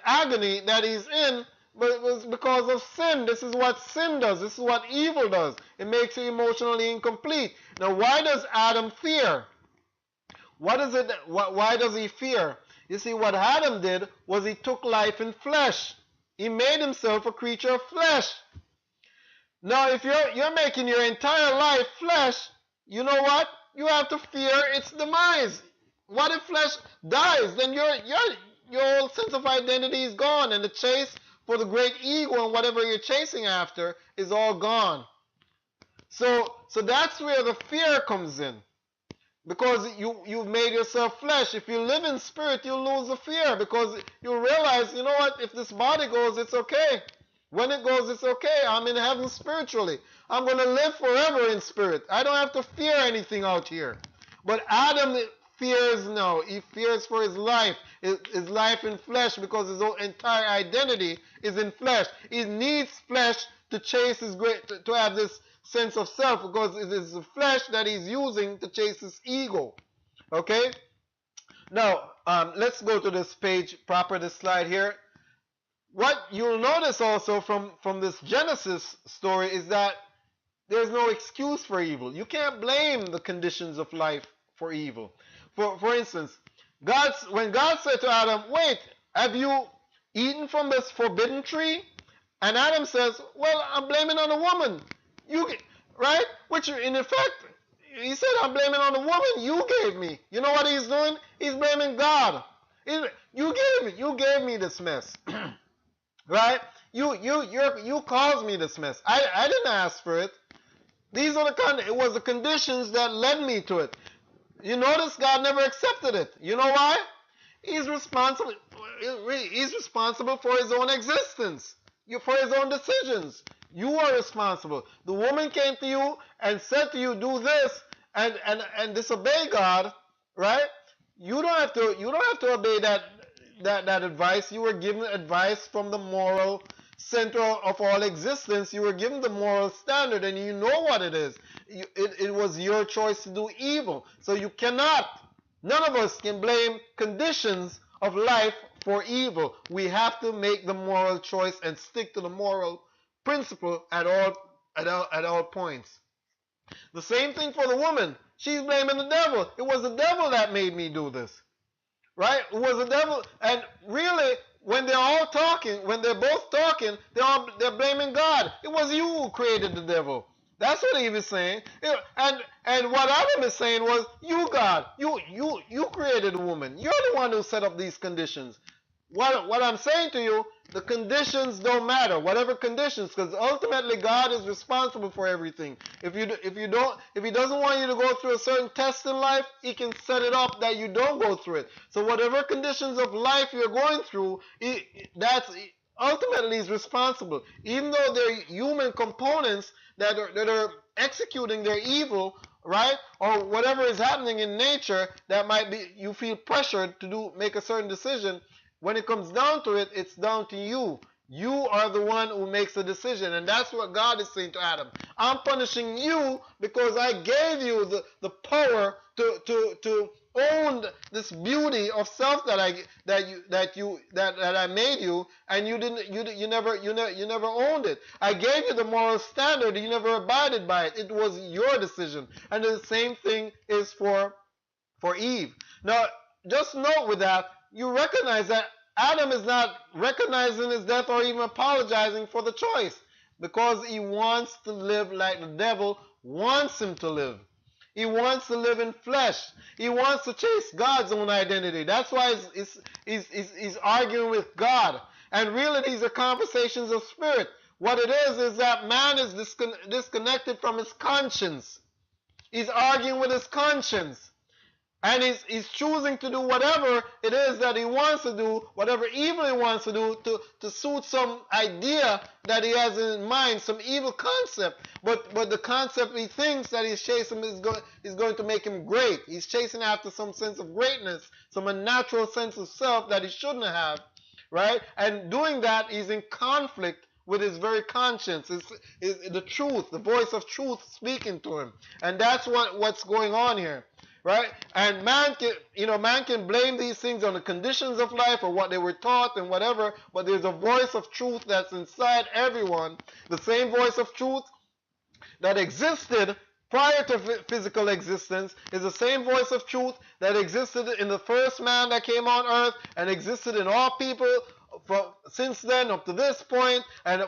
agony that he's in, but it was because of sin. This is what sin does. This is what evil does. It makes you emotionally incomplete. Now, why does Adam fear? What is it? Why does he fear? You see, what Adam did was he took life in flesh. He made himself a creature of flesh. Now, if you're making your entire life flesh, you know what? You have to fear its demise. What if flesh dies? Then your whole sense of identity is gone, and the chase for the great ego and whatever you're chasing after is all gone. So that's where the fear comes in. Because you've made yourself flesh. If you live in spirit, you lose the fear because you realize, you know what, if this body goes, it's okay. When it goes, it's okay. I'm in heaven spiritually. I'm going to live forever in spirit. I don't have to fear anything out here. But Adam fears no. He fears for his life in flesh because his whole entire identity is in flesh. He needs flesh to chase his to have this sense of self because it is the flesh that he's using to chase his ego. Okay? Now, let's go to this page proper, this slide here. What you'll notice also from this Genesis story is that there's no excuse for evil. You can't blame the conditions of life for evil. For instance, when God said to Adam, wait, have you eaten from this forbidden tree? And Adam says, well, I'm blaming on the woman. Right? Which in effect, he said, I'm blaming on the woman you gave me. You know what he's doing? He's blaming God. You gave me this mess. Right? You caused me this mess. I didn't ask for it. It was the conditions that led me to it. You notice God never accepted it. You know why? He's responsible. He's responsible for his own existence. For his own decisions. You are responsible. The woman came to you and said to you, do this and disobey God, right? You don't have to obey that advice. You were given advice from the moral center of all existence. You were given the moral standard and you know what it is. It was your choice to do evil. So you cannot, none of us can blame conditions of life for evil. We have to make the moral choice and stick to the moral principle at all points. The same thing for the woman. She's blaming the devil. It was the devil that made me do this. Right? It was the devil. And really, when they're all talking, when they're both talking, they're blaming God. It was you who created the devil. That's what Eve is saying. And what Adam is saying was, you God, you created the woman. You're the one who set up these conditions. what I'm saying to you, the conditions don't matter. Whatever conditions, because ultimately God is responsible for everything. If he doesn't want you to go through a certain test in life, he can set it up that you don't go through it. So whatever conditions of life you're going through, that's ultimately is responsible. Even though they're human components that are executing their evil, right? Or whatever is happening in nature that might be you feel pressured to make a certain decision. When it comes down to it, it's down to you. You are the one who makes the decision. And that's what God is saying to Adam. I'm punishing you because I gave you the power to own this beauty of self that I made you, and you never owned it. I gave you the moral standard, you never abided by it. It was your decision. And the same thing is for Eve. Now, just note with that, you recognize that Adam is not recognizing his death or even apologizing for the choice, because he wants to live like the devil wants him to live. He wants to live in flesh. He wants to chase God's own identity. That's why he's arguing with God. And really, these are conversations of spirit. What it is that man is disconnected from his conscience. He's arguing with his conscience. And he's choosing to do whatever it is that he wants to do, whatever evil he wants to do, to suit some idea that he has in mind, some evil concept. But the concept he thinks that he's chasing is going to make him great. He's chasing after some sense of greatness, some unnatural sense of self that he shouldn't have, right? And doing that, he's in conflict with his very conscience. Is the truth, the voice of truth speaking to him. And that's what's going on here. Right? And man can blame these things on the conditions of life or what they were taught and whatever, but there's a voice of truth that's inside everyone. The same voice of truth that existed prior to physical existence is the same voice of truth that existed in the first man that came on earth and existed in all people since then up to this point, and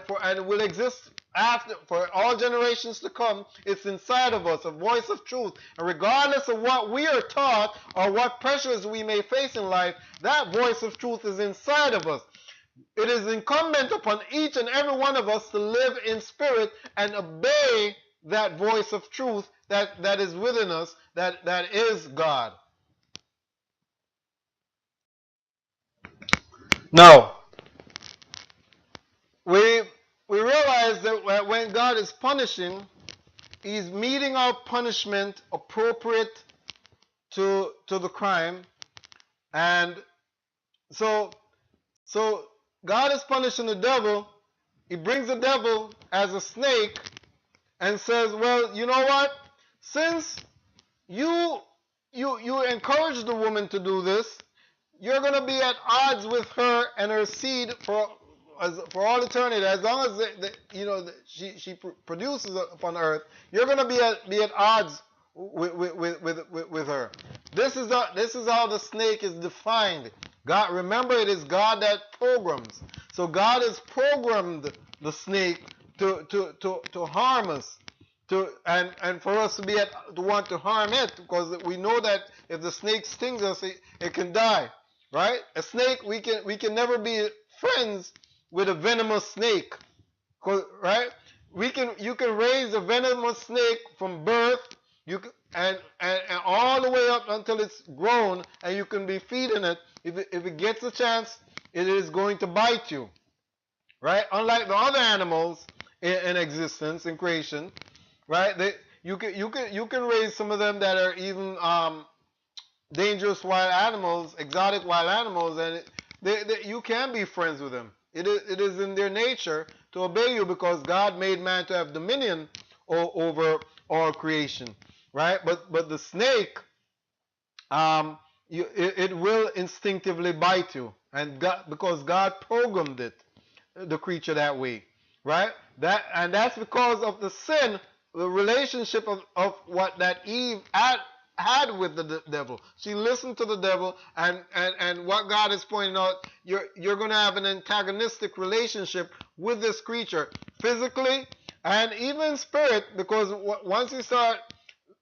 will exist after for all generations to come. It's inside of us, a voice of truth. And regardless of what we are taught or what pressures we may face in life, that voice of truth is inside of us. It is incumbent upon each and every one of us to live in spirit and obey that voice of truth that is within us, that is God. Now, we realize that when God is punishing, he's meting out punishment appropriate to the crime. And so God is punishing the devil. He brings the devil as a snake and says, well, you know what? Since you encourage the woman to do this, you're going to be at odds with her and her seed for all eternity. As long as she produces upon earth, you're going to be at odds with her. This is how the snake is defined. God, remember, it is God that programs. So God has programmed the snake to harm us, and for us to want to harm it, because we know that if the snake stings us, it can die. Right? A snake, we can never be friends with a venomous snake. Right? You can raise a venomous snake from birth, and all the way up until it's grown, and you can be feeding it. If it gets a chance, it is going to bite you. Right? Unlike the other animals in existence, in creation, right? You can raise some of them that are even dangerous wild animals, exotic wild animals, and you can be friends with them. It is in their nature to obey you, because God made man to have dominion over all creation, right? But the snake, it will instinctively bite you, and because God programmed the creature that way, right? That's because of the sin, the relationship of what that Eve had with the devil. She listened to the devil, and what God is pointing out, you're going to have an antagonistic relationship with this creature, physically and even spirit, because once you start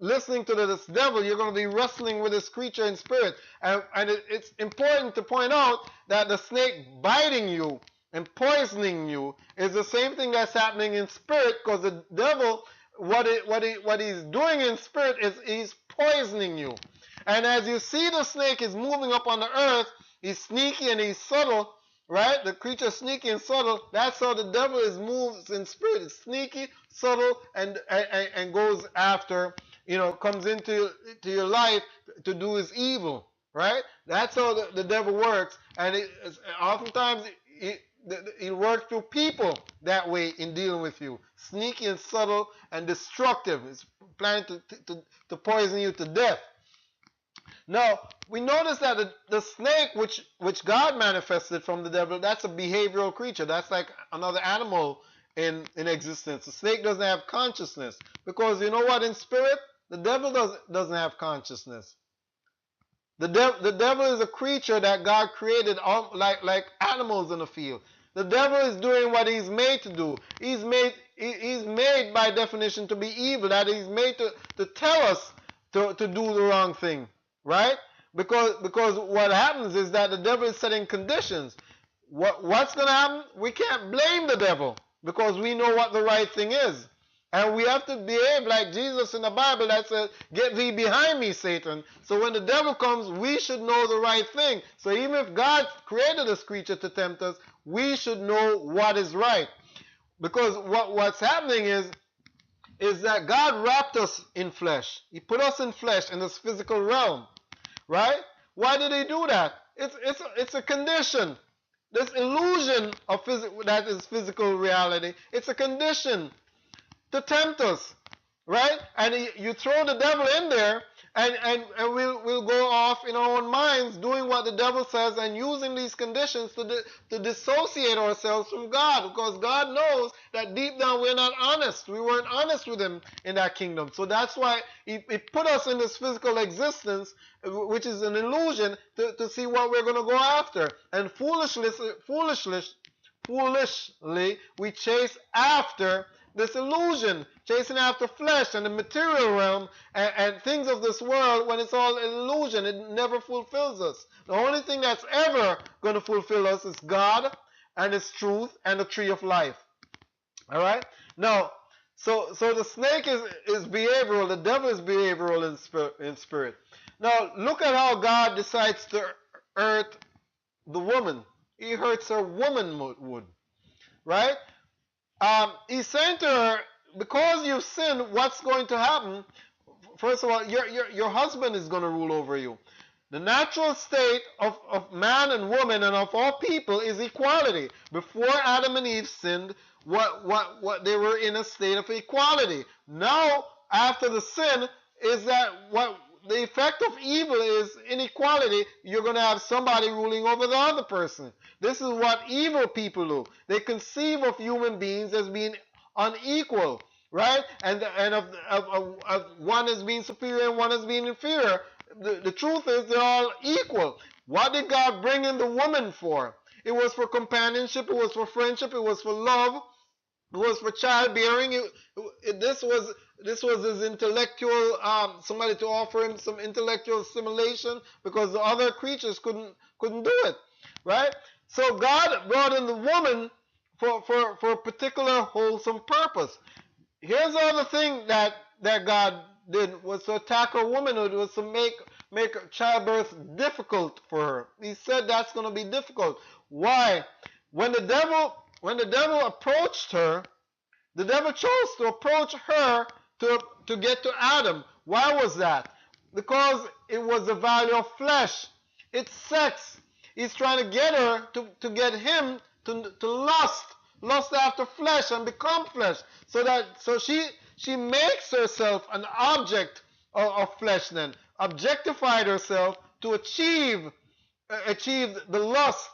listening to this devil, you're going to be wrestling with this creature in spirit. And it's important to point out that the snake biting you and poisoning you is the same thing that's happening in spirit, because the devil, what he's doing in spirit is he's poisoning you. And as you see the snake is moving up on the earth, he's sneaky and he's subtle, right? The creature is sneaky and subtle. That's how the devil is moves in spirit. It's sneaky, subtle, and goes after, comes into your life to do his evil, right? That's how the devil works. And oftentimes he works through people that way in dealing with you. Sneaky and subtle and destructive. It's planning to poison you to death. Now, we notice that the snake, which God manifested from the devil, that's a behavioral creature. That's like another animal in existence. The snake doesn't have consciousness. Because you know what, in spirit, the devil doesn't have consciousness. The devil is a creature that God created like animals in the field. The devil is doing what he's made to do. He's made by definition to be evil. That he's made to tell us to do the wrong thing. Right? Because what happens is that the devil is setting conditions. What's going to happen? We can't blame the devil because we know what the right thing is. And we have to behave like Jesus in the Bible that says, "Get thee behind me, Satan." So when the devil comes, we should know the right thing. So even if God created this creature to tempt us, we should know what is right. Because what's happening is that God wrapped us in flesh. He put us in flesh in this physical realm, right? Why did he do that? It's a condition. This illusion of that is physical reality. It's a condition to tempt us, right? And you throw the devil in there, and we'll go off in our own minds doing what the devil says and using these conditions to dissociate ourselves from God, because God knows that deep down we're not honest. We weren't honest with him in that kingdom. So that's why he put us in this physical existence, which is an illusion, to see what we're going to go after. And foolishly, we chase after this illusion, chasing after flesh and the material realm and things of this world. When it's all an illusion, it never fulfills us. The only thing that's ever going to fulfill us is God and his truth and the tree of life. All right? Now, so the snake is behavioral. The devil is behavioral in spirit. Now, look at how God decides to hurt the woman. He hurts her womanhood, right? He's saying to her, because you've sinned, what's going to happen? First of all, your husband is going to rule over you. The natural state of man and woman and of all people is equality. Before Adam and Eve sinned, what they were in a state of equality. Now, after the sin, is that what the effect of evil is inequality. You're going to have somebody ruling over the other person. This is what evil people do. They conceive of human beings as being unequal, right? And of one as being superior and one as being inferior. The truth is they're all equal. What did God bring in the woman for? It was for companionship. It was for friendship. It was for love. It was for childbearing. This was his intellectual, somebody to offer him some intellectual stimulation, because the other creatures couldn't do it, right? So God brought in the woman for a particular wholesome purpose. Here's the other thing that God did, was to attack her womanhood, was to make childbirth difficult for her. He said that's going to be difficult. Why? When the devil approached her, the devil chose to approach her to get to Adam. Why was that? Because it was the value of flesh. It's sex. He's trying to get her to get him to lust after flesh and become flesh. So she makes herself an object of flesh then, objectified herself to achieve the lust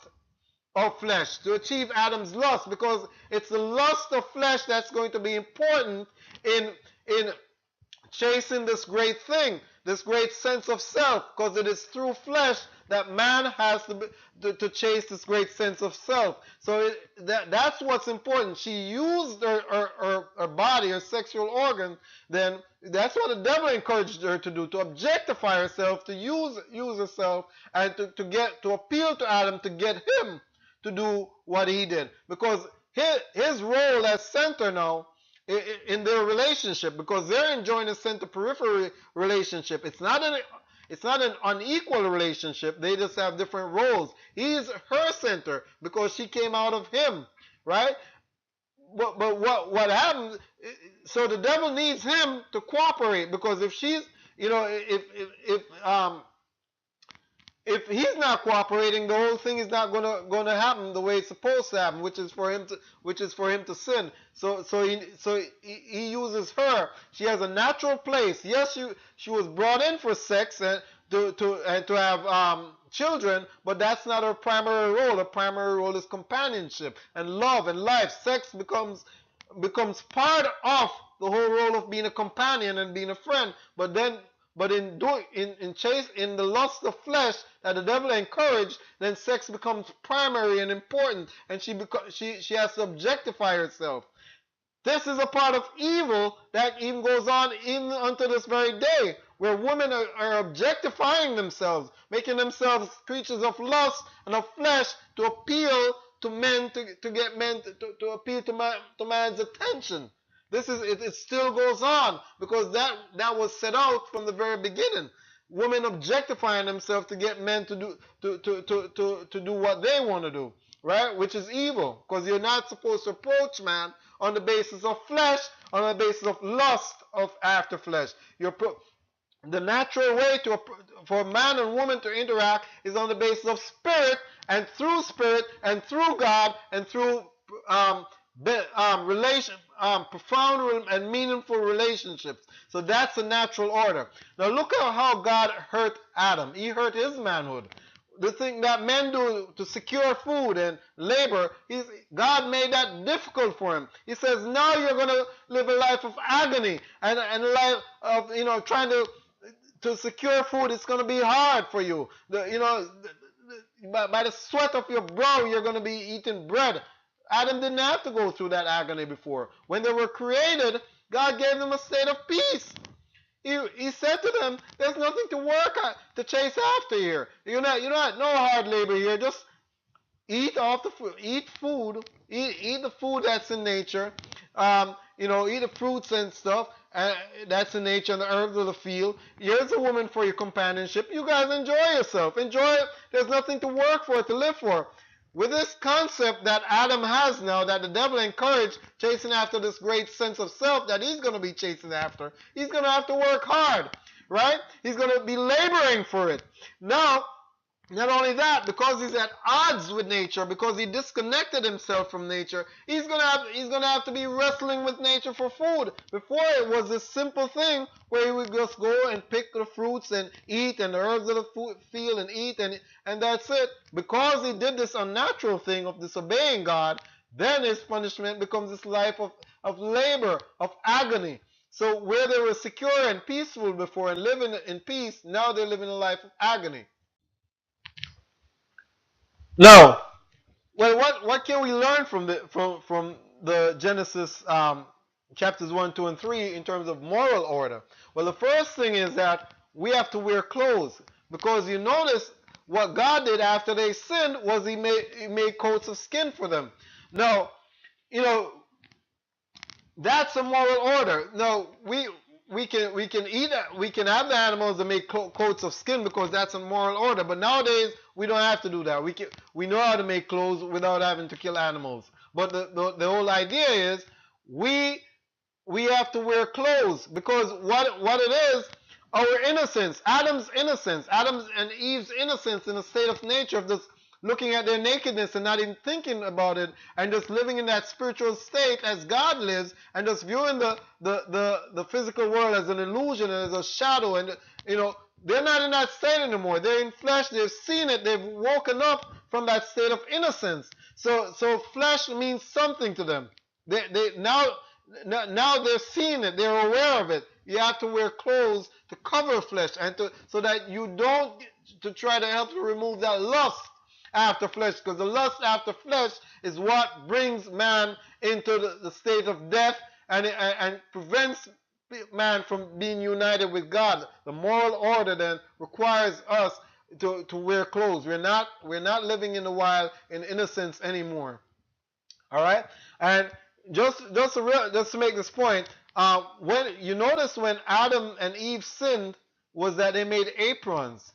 of flesh, to achieve Adam's lust, because it's the lust of flesh that's going to be important in chasing this great thing, this great sense of self, because it is through flesh that man has to chase this great sense of self. So that's what's important. She used her body, her sexual organ. Then that's what the devil encouraged her to do, to objectify herself, to use herself, and to appeal to Adam to get him to do what he did, because his role as center now in their relationship, because they're enjoying a center periphery relationship. It's not an unequal relationship. They just have different roles. He's her center because she came out of him, right? But what happens? So the devil needs him to cooperate, because if she's, if he's not cooperating, the whole thing is not gonna happen the way it's supposed to happen, which is for him to sin. So he uses her. She has a natural place. Yes, she was brought in for sex and to have children, but that's not her primary role. Her primary role is companionship and love and life. Sex becomes part of the whole role of being a companion and being a friend. But in the lust of flesh that the devil encouraged, then sex becomes primary and important, and she has to objectify herself. This is a part of evil that even goes on even unto this very day, where women are objectifying themselves, making themselves creatures of lust and of flesh to appeal to men, to get men to appeal to man's attention. It still goes on, because that was set out from the very beginning. Women objectifying themselves to get men to do what they want to do, right? Which is evil, because you're not supposed to approach man on the basis of flesh, on the basis of lust of after flesh. The natural way for man and woman to interact is on the basis of spirit and through God and through profound and meaningful relationships. So that's the natural order. Now look at how God hurt Adam. He hurt his manhood. The thing that men do to secure food and labor, God made that difficult for him. He says, now you're going to live a life of agony and a life of trying to secure food. It's going to be hard for you. By the sweat of your brow, you're going to be eating bread. Adam didn't have to go through that agony before. When they were created, God gave them a state of peace. He said to them, there's nothing to work at, to chase after here. You're not no hard labor here. Just eat off the food, eat the food that's in nature. Eat the fruits and stuff that's in nature, and the herbs of the field. Here's a woman for your companionship. You guys enjoy yourself. Enjoy it. There's nothing to work for, to live for. With this concept that Adam has now, that the devil encouraged, chasing after this great sense of self that he's going to be chasing after, he's going to have to work hard, right? He's going to be laboring for it. Now, not only that, because he's at odds with nature, because he disconnected himself from nature, he's gonna have to be wrestling with nature for food. Before, it was this simple thing where he would just go and pick the fruits and eat, and the herbs of the field and eat, and that's it. Because he did this unnatural thing of disobeying God, then his punishment becomes this life of labor, of agony. So where they were secure and peaceful before and living in peace, now they're living a life of agony. Now, well, what can we learn from the Genesis chapters 1, 2, and 3 in terms of moral order? Well, the first thing is that we have to wear clothes, because you notice what God did after they sinned was He made coats of skin for them. Now, that's a moral order. Now, we can have the animals and make coats of skin, because that's a moral order. But nowadays we don't have to do that. We know how to make clothes without having to kill animals. But the whole idea is we have to wear clothes, because what it is, our innocence, Adam's and Eve's innocence in a state of nature of just looking at their nakedness and not even thinking about it, and just living in that spiritual state as God lives, and just viewing the physical world as an illusion and as a shadow. And they're not in that state anymore. They're in flesh. They've seen it. They've woken up from that state of innocence. So flesh means something to them. Now they're seeing it. They're aware of it. You have to wear clothes to cover flesh, and so that you don't to try to help to remove that lust after flesh, because the lust after flesh is what brings man into the state of death, and prevents man from being united with God. The moral order then requires us to wear clothes. We're not living in the wild in innocence anymore. All right, and just to make this point, when you notice when Adam and Eve sinned, was that they made aprons,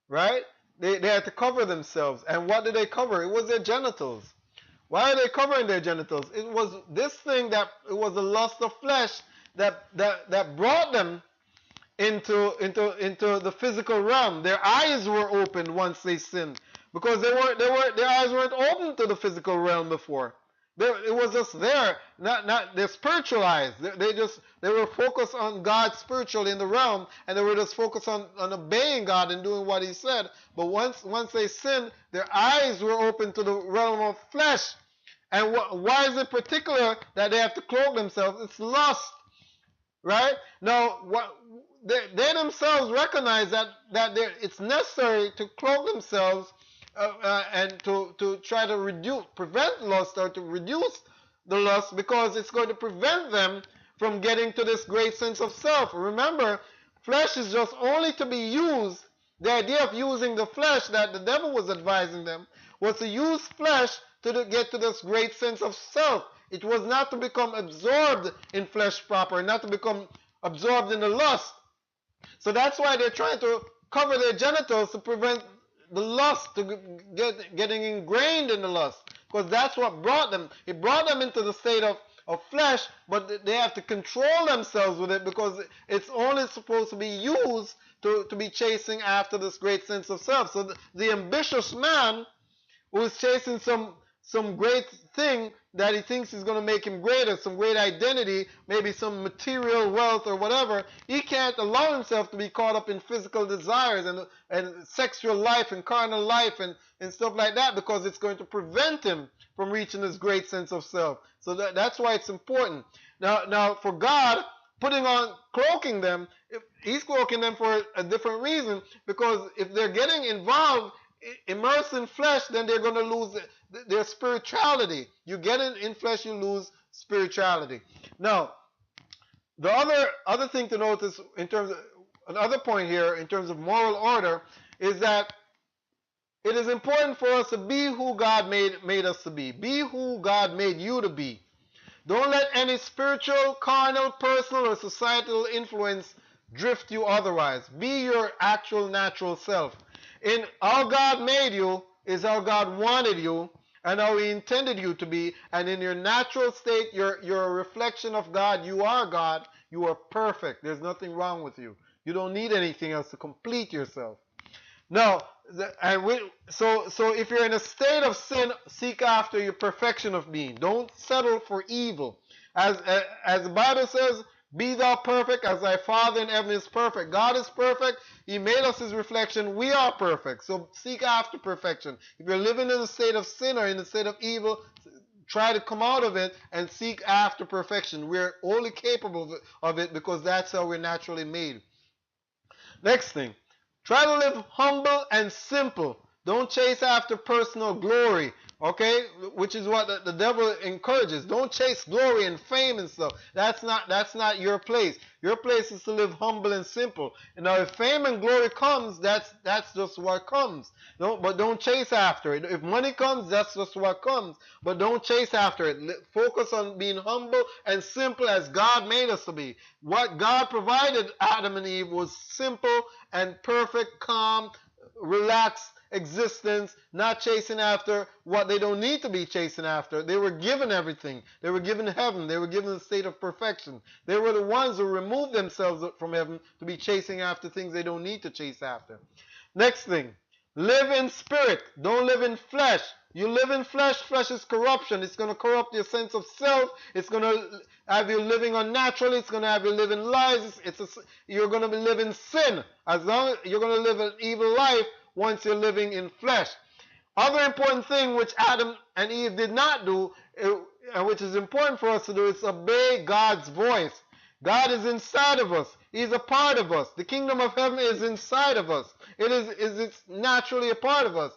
right? They had to cover themselves, and what did they cover? It was their genitals. Why are they covering their genitals? It was this thing that it was the lust of flesh that brought them into the physical realm. Their eyes were opened once they sinned, because their eyes weren't open to the physical realm before. It was just there, not their spiritual eyes. They were focused on God spiritual in the realm, and they were just focused on obeying God and doing what He said. But once they sinned, their eyes were open to the realm of flesh. And why is it particular that they have to clothe themselves? It's lust, right? Now, they themselves recognize that it's necessary to clothe themselves, and to try to prevent lust, or to reduce the lust, because it's going to prevent them from getting to this great sense of self. Remember, flesh is just only to be used. The idea of using the flesh that the devil was advising them was to use flesh to get to this great sense of self. It was not to become absorbed in flesh proper, not to become absorbed in the lust. So that's why they're trying to cover their genitals, to prevent the lust to getting ingrained in the lust, because that's what brought them. It brought them into the state of flesh, but they have to control themselves with it, because it's only supposed to be used to be chasing after this great sense of self. So the ambitious man who is chasing some great thing that he thinks is going to make him greater, some great identity, maybe some material wealth or whatever, he can't allow himself to be caught up in physical desires and sexual life and carnal life and stuff like that, because it's going to prevent him from reaching this great sense of self. So that's why it's important. Now for God, cloaking them, He's cloaking them for a different reason, because if they're getting involved, immersed in flesh, then they're going to lose their spirituality. You get in flesh, you lose spirituality. Now, the other thing to notice in terms of another point here, in terms of moral order, is that it is important for us to be who God made us to be. Be who God made you to be. Don't let any spiritual, carnal, personal, or societal influence drift you otherwise. Be your actual natural self. In how God made you is how God wanted you and how He intended you to be. And in your natural state, you're a reflection of God. You are God. You are perfect. There's nothing wrong with you. You don't need anything else to complete yourself. Now, so if you're in a state of sin, seek after your perfection of being. Don't settle for evil. As the Bible says, be thou perfect as thy Father in heaven is perfect. God is perfect. He made us His reflection. We are perfect. So seek after perfection. If you're living in a state of sin or in a state of evil, try to come out of it and seek after perfection. We're only capable of it because that's how we're naturally made. Next thing. Try to live humble and simple. Don't chase after personal glory, okay? Which is what the devil encourages. Don't chase glory and fame and stuff. That's not your place. Your place is to live humble and simple. And now, if fame and glory comes, that's just what comes. But don't chase after it. If money comes, that's just what comes. But don't chase after it. Focus on being humble and simple as God made us to be. What God provided Adam and Eve was simple and perfect, calm, relaxed existence, not chasing after what they don't need to be chasing after. They were given everything. They were given heaven. They were given the state of perfection. They were the ones who removed themselves from heaven to be chasing after things they don't need to chase after. Next thing, live in spirit. Don't live in flesh. You live in flesh, flesh is corruption. It's going to corrupt your sense of self. It's going to have you living unnaturally. It's going to have you living lies. You're going to be living sin. As long as you're going to live an evil life once you're living in flesh. Other important thing which Adam and Eve did not do, and which is important for us to do, is obey God's voice. God is inside of us. He's a part of us. The kingdom of heaven is inside of us. It's naturally a part of us.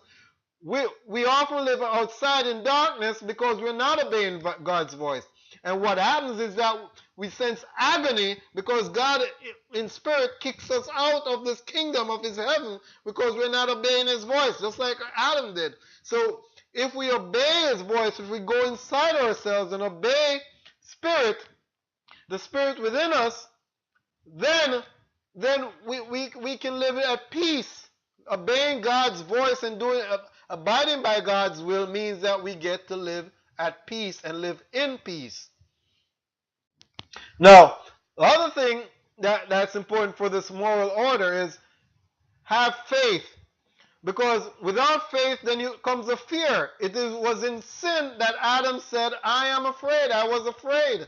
We often live outside in darkness because we're not obeying God's voice. And what happens is that we sense agony because God in spirit kicks us out of this kingdom of his heaven because we're not obeying his voice, just like Adam did. So if we obey his voice, if we go inside ourselves and obey spirit, the spirit within us, then we can live at peace. Obeying God's voice and abiding by God's will means that we get to live at peace and live in peace. Now, the other thing that's important for this moral order is have faith. Because without faith, then comes a fear. Was in sin that Adam said, I am afraid. I was afraid.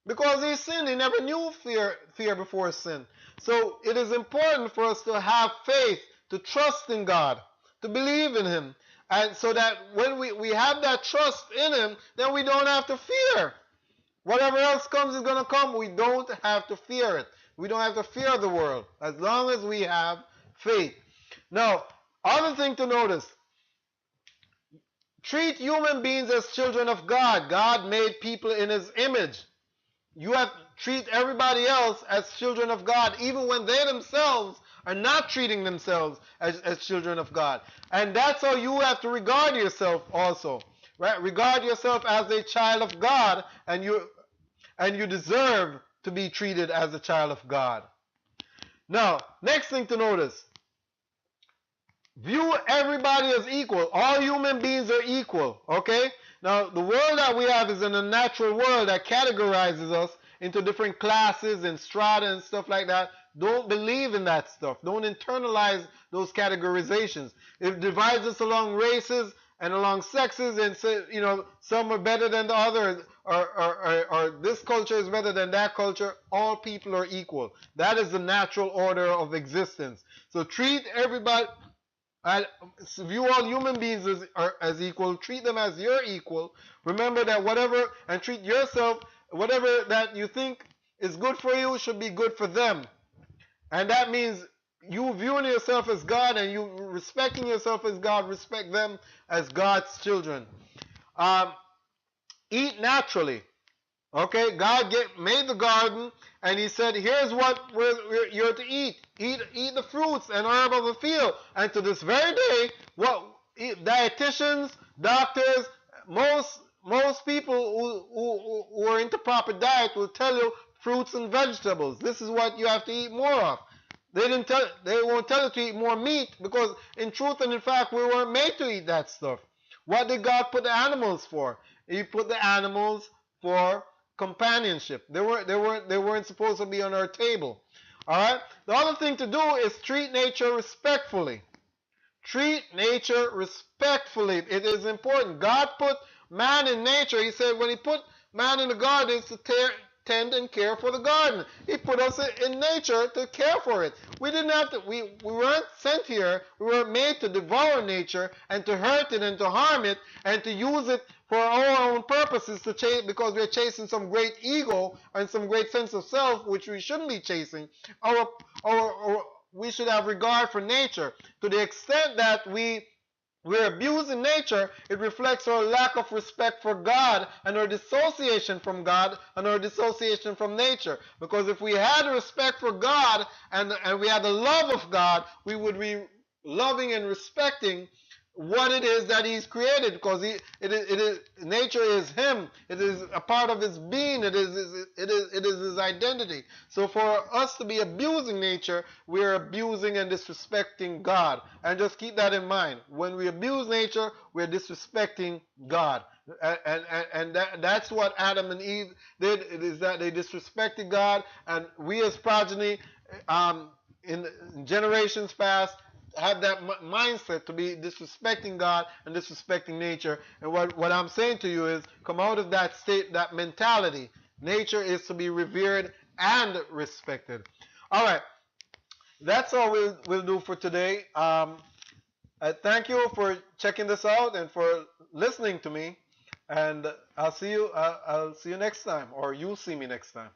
Because he sinned, he never knew fear before sin. So it is important for us to have faith, to trust in God, to believe in him. And so that when we have that trust in him, then we don't have to fear. Whatever else comes is going to come. We don't have to fear it. We don't have to fear the world as long as we have faith. Now, other thing to notice, treat human beings as children of God. God made people in his image. You have to treat everybody else as children of God, even when they themselves are not treating themselves as children of God. And that's how you have to regard yourself also. Right? Regard yourself as a child of God, and you deserve to be treated as a child of God. Now, next thing to notice, view everybody as equal. All human beings are equal, okay? Now, the world that we have is an unnatural world that categorizes us into different classes and strata and stuff like that. Don't believe in that stuff. Don't internalize those categorizations. It divides us along races and along sexes and say, some are better than the others, or this culture is better than that culture. All people are equal. That is the natural order of existence. So treat everybody, view all human beings as equal. Treat them as your equal. Remember that and treat yourself, whatever that you think is good for you should be good for them. And that means you viewing yourself as God and you respecting yourself as God, respect them as God's children. Eat naturally. Okay, God made the garden, and he said, here's what you're to eat. Eat the fruits and herb of the field. And to this very day, dietitians, doctors, most people who are into proper diet will tell you fruits and vegetables. This is what you have to eat more of. They won't tell you to eat more meat, because in truth and in fact, we weren't made to eat that stuff. What did God put the animals for? He put the animals for companionship. They weren't supposed to be on our table. All right. The other thing to do is treat nature respectfully. Treat nature respectfully. It is important. God put man in nature. He said when he put man in the garden, it's to tend and care for the garden. He put us in nature to care for it. We didn't have to. We weren't sent here. We were made to devour nature and to hurt it and to harm it and to use it for our own purposes, because we're chasing some great ego and some great sense of self, which we shouldn't be chasing. We should have regard for nature. To the extent that we're abusing nature, it reflects our lack of respect for God and our dissociation from God and our dissociation from nature. Because if we had respect for God and we had the love of God, we would be loving and respecting what it is that he's created, because nature is him. It is a part of his being. It is his identity. So for us to be abusing nature, we are abusing and disrespecting God. And just keep that in mind. When we abuse nature, we're disrespecting God. And that's what Adam and Eve did. It is that they disrespected God, and we as progeny in generations past have that mindset to be disrespecting God and disrespecting nature. And what I'm saying to you is, come out of that state, that mentality. Nature is to be revered and respected. All right, that's all we'll do for today. Thank you for checking this out and for listening to me. And I'll see you next time, or you'll see me next time.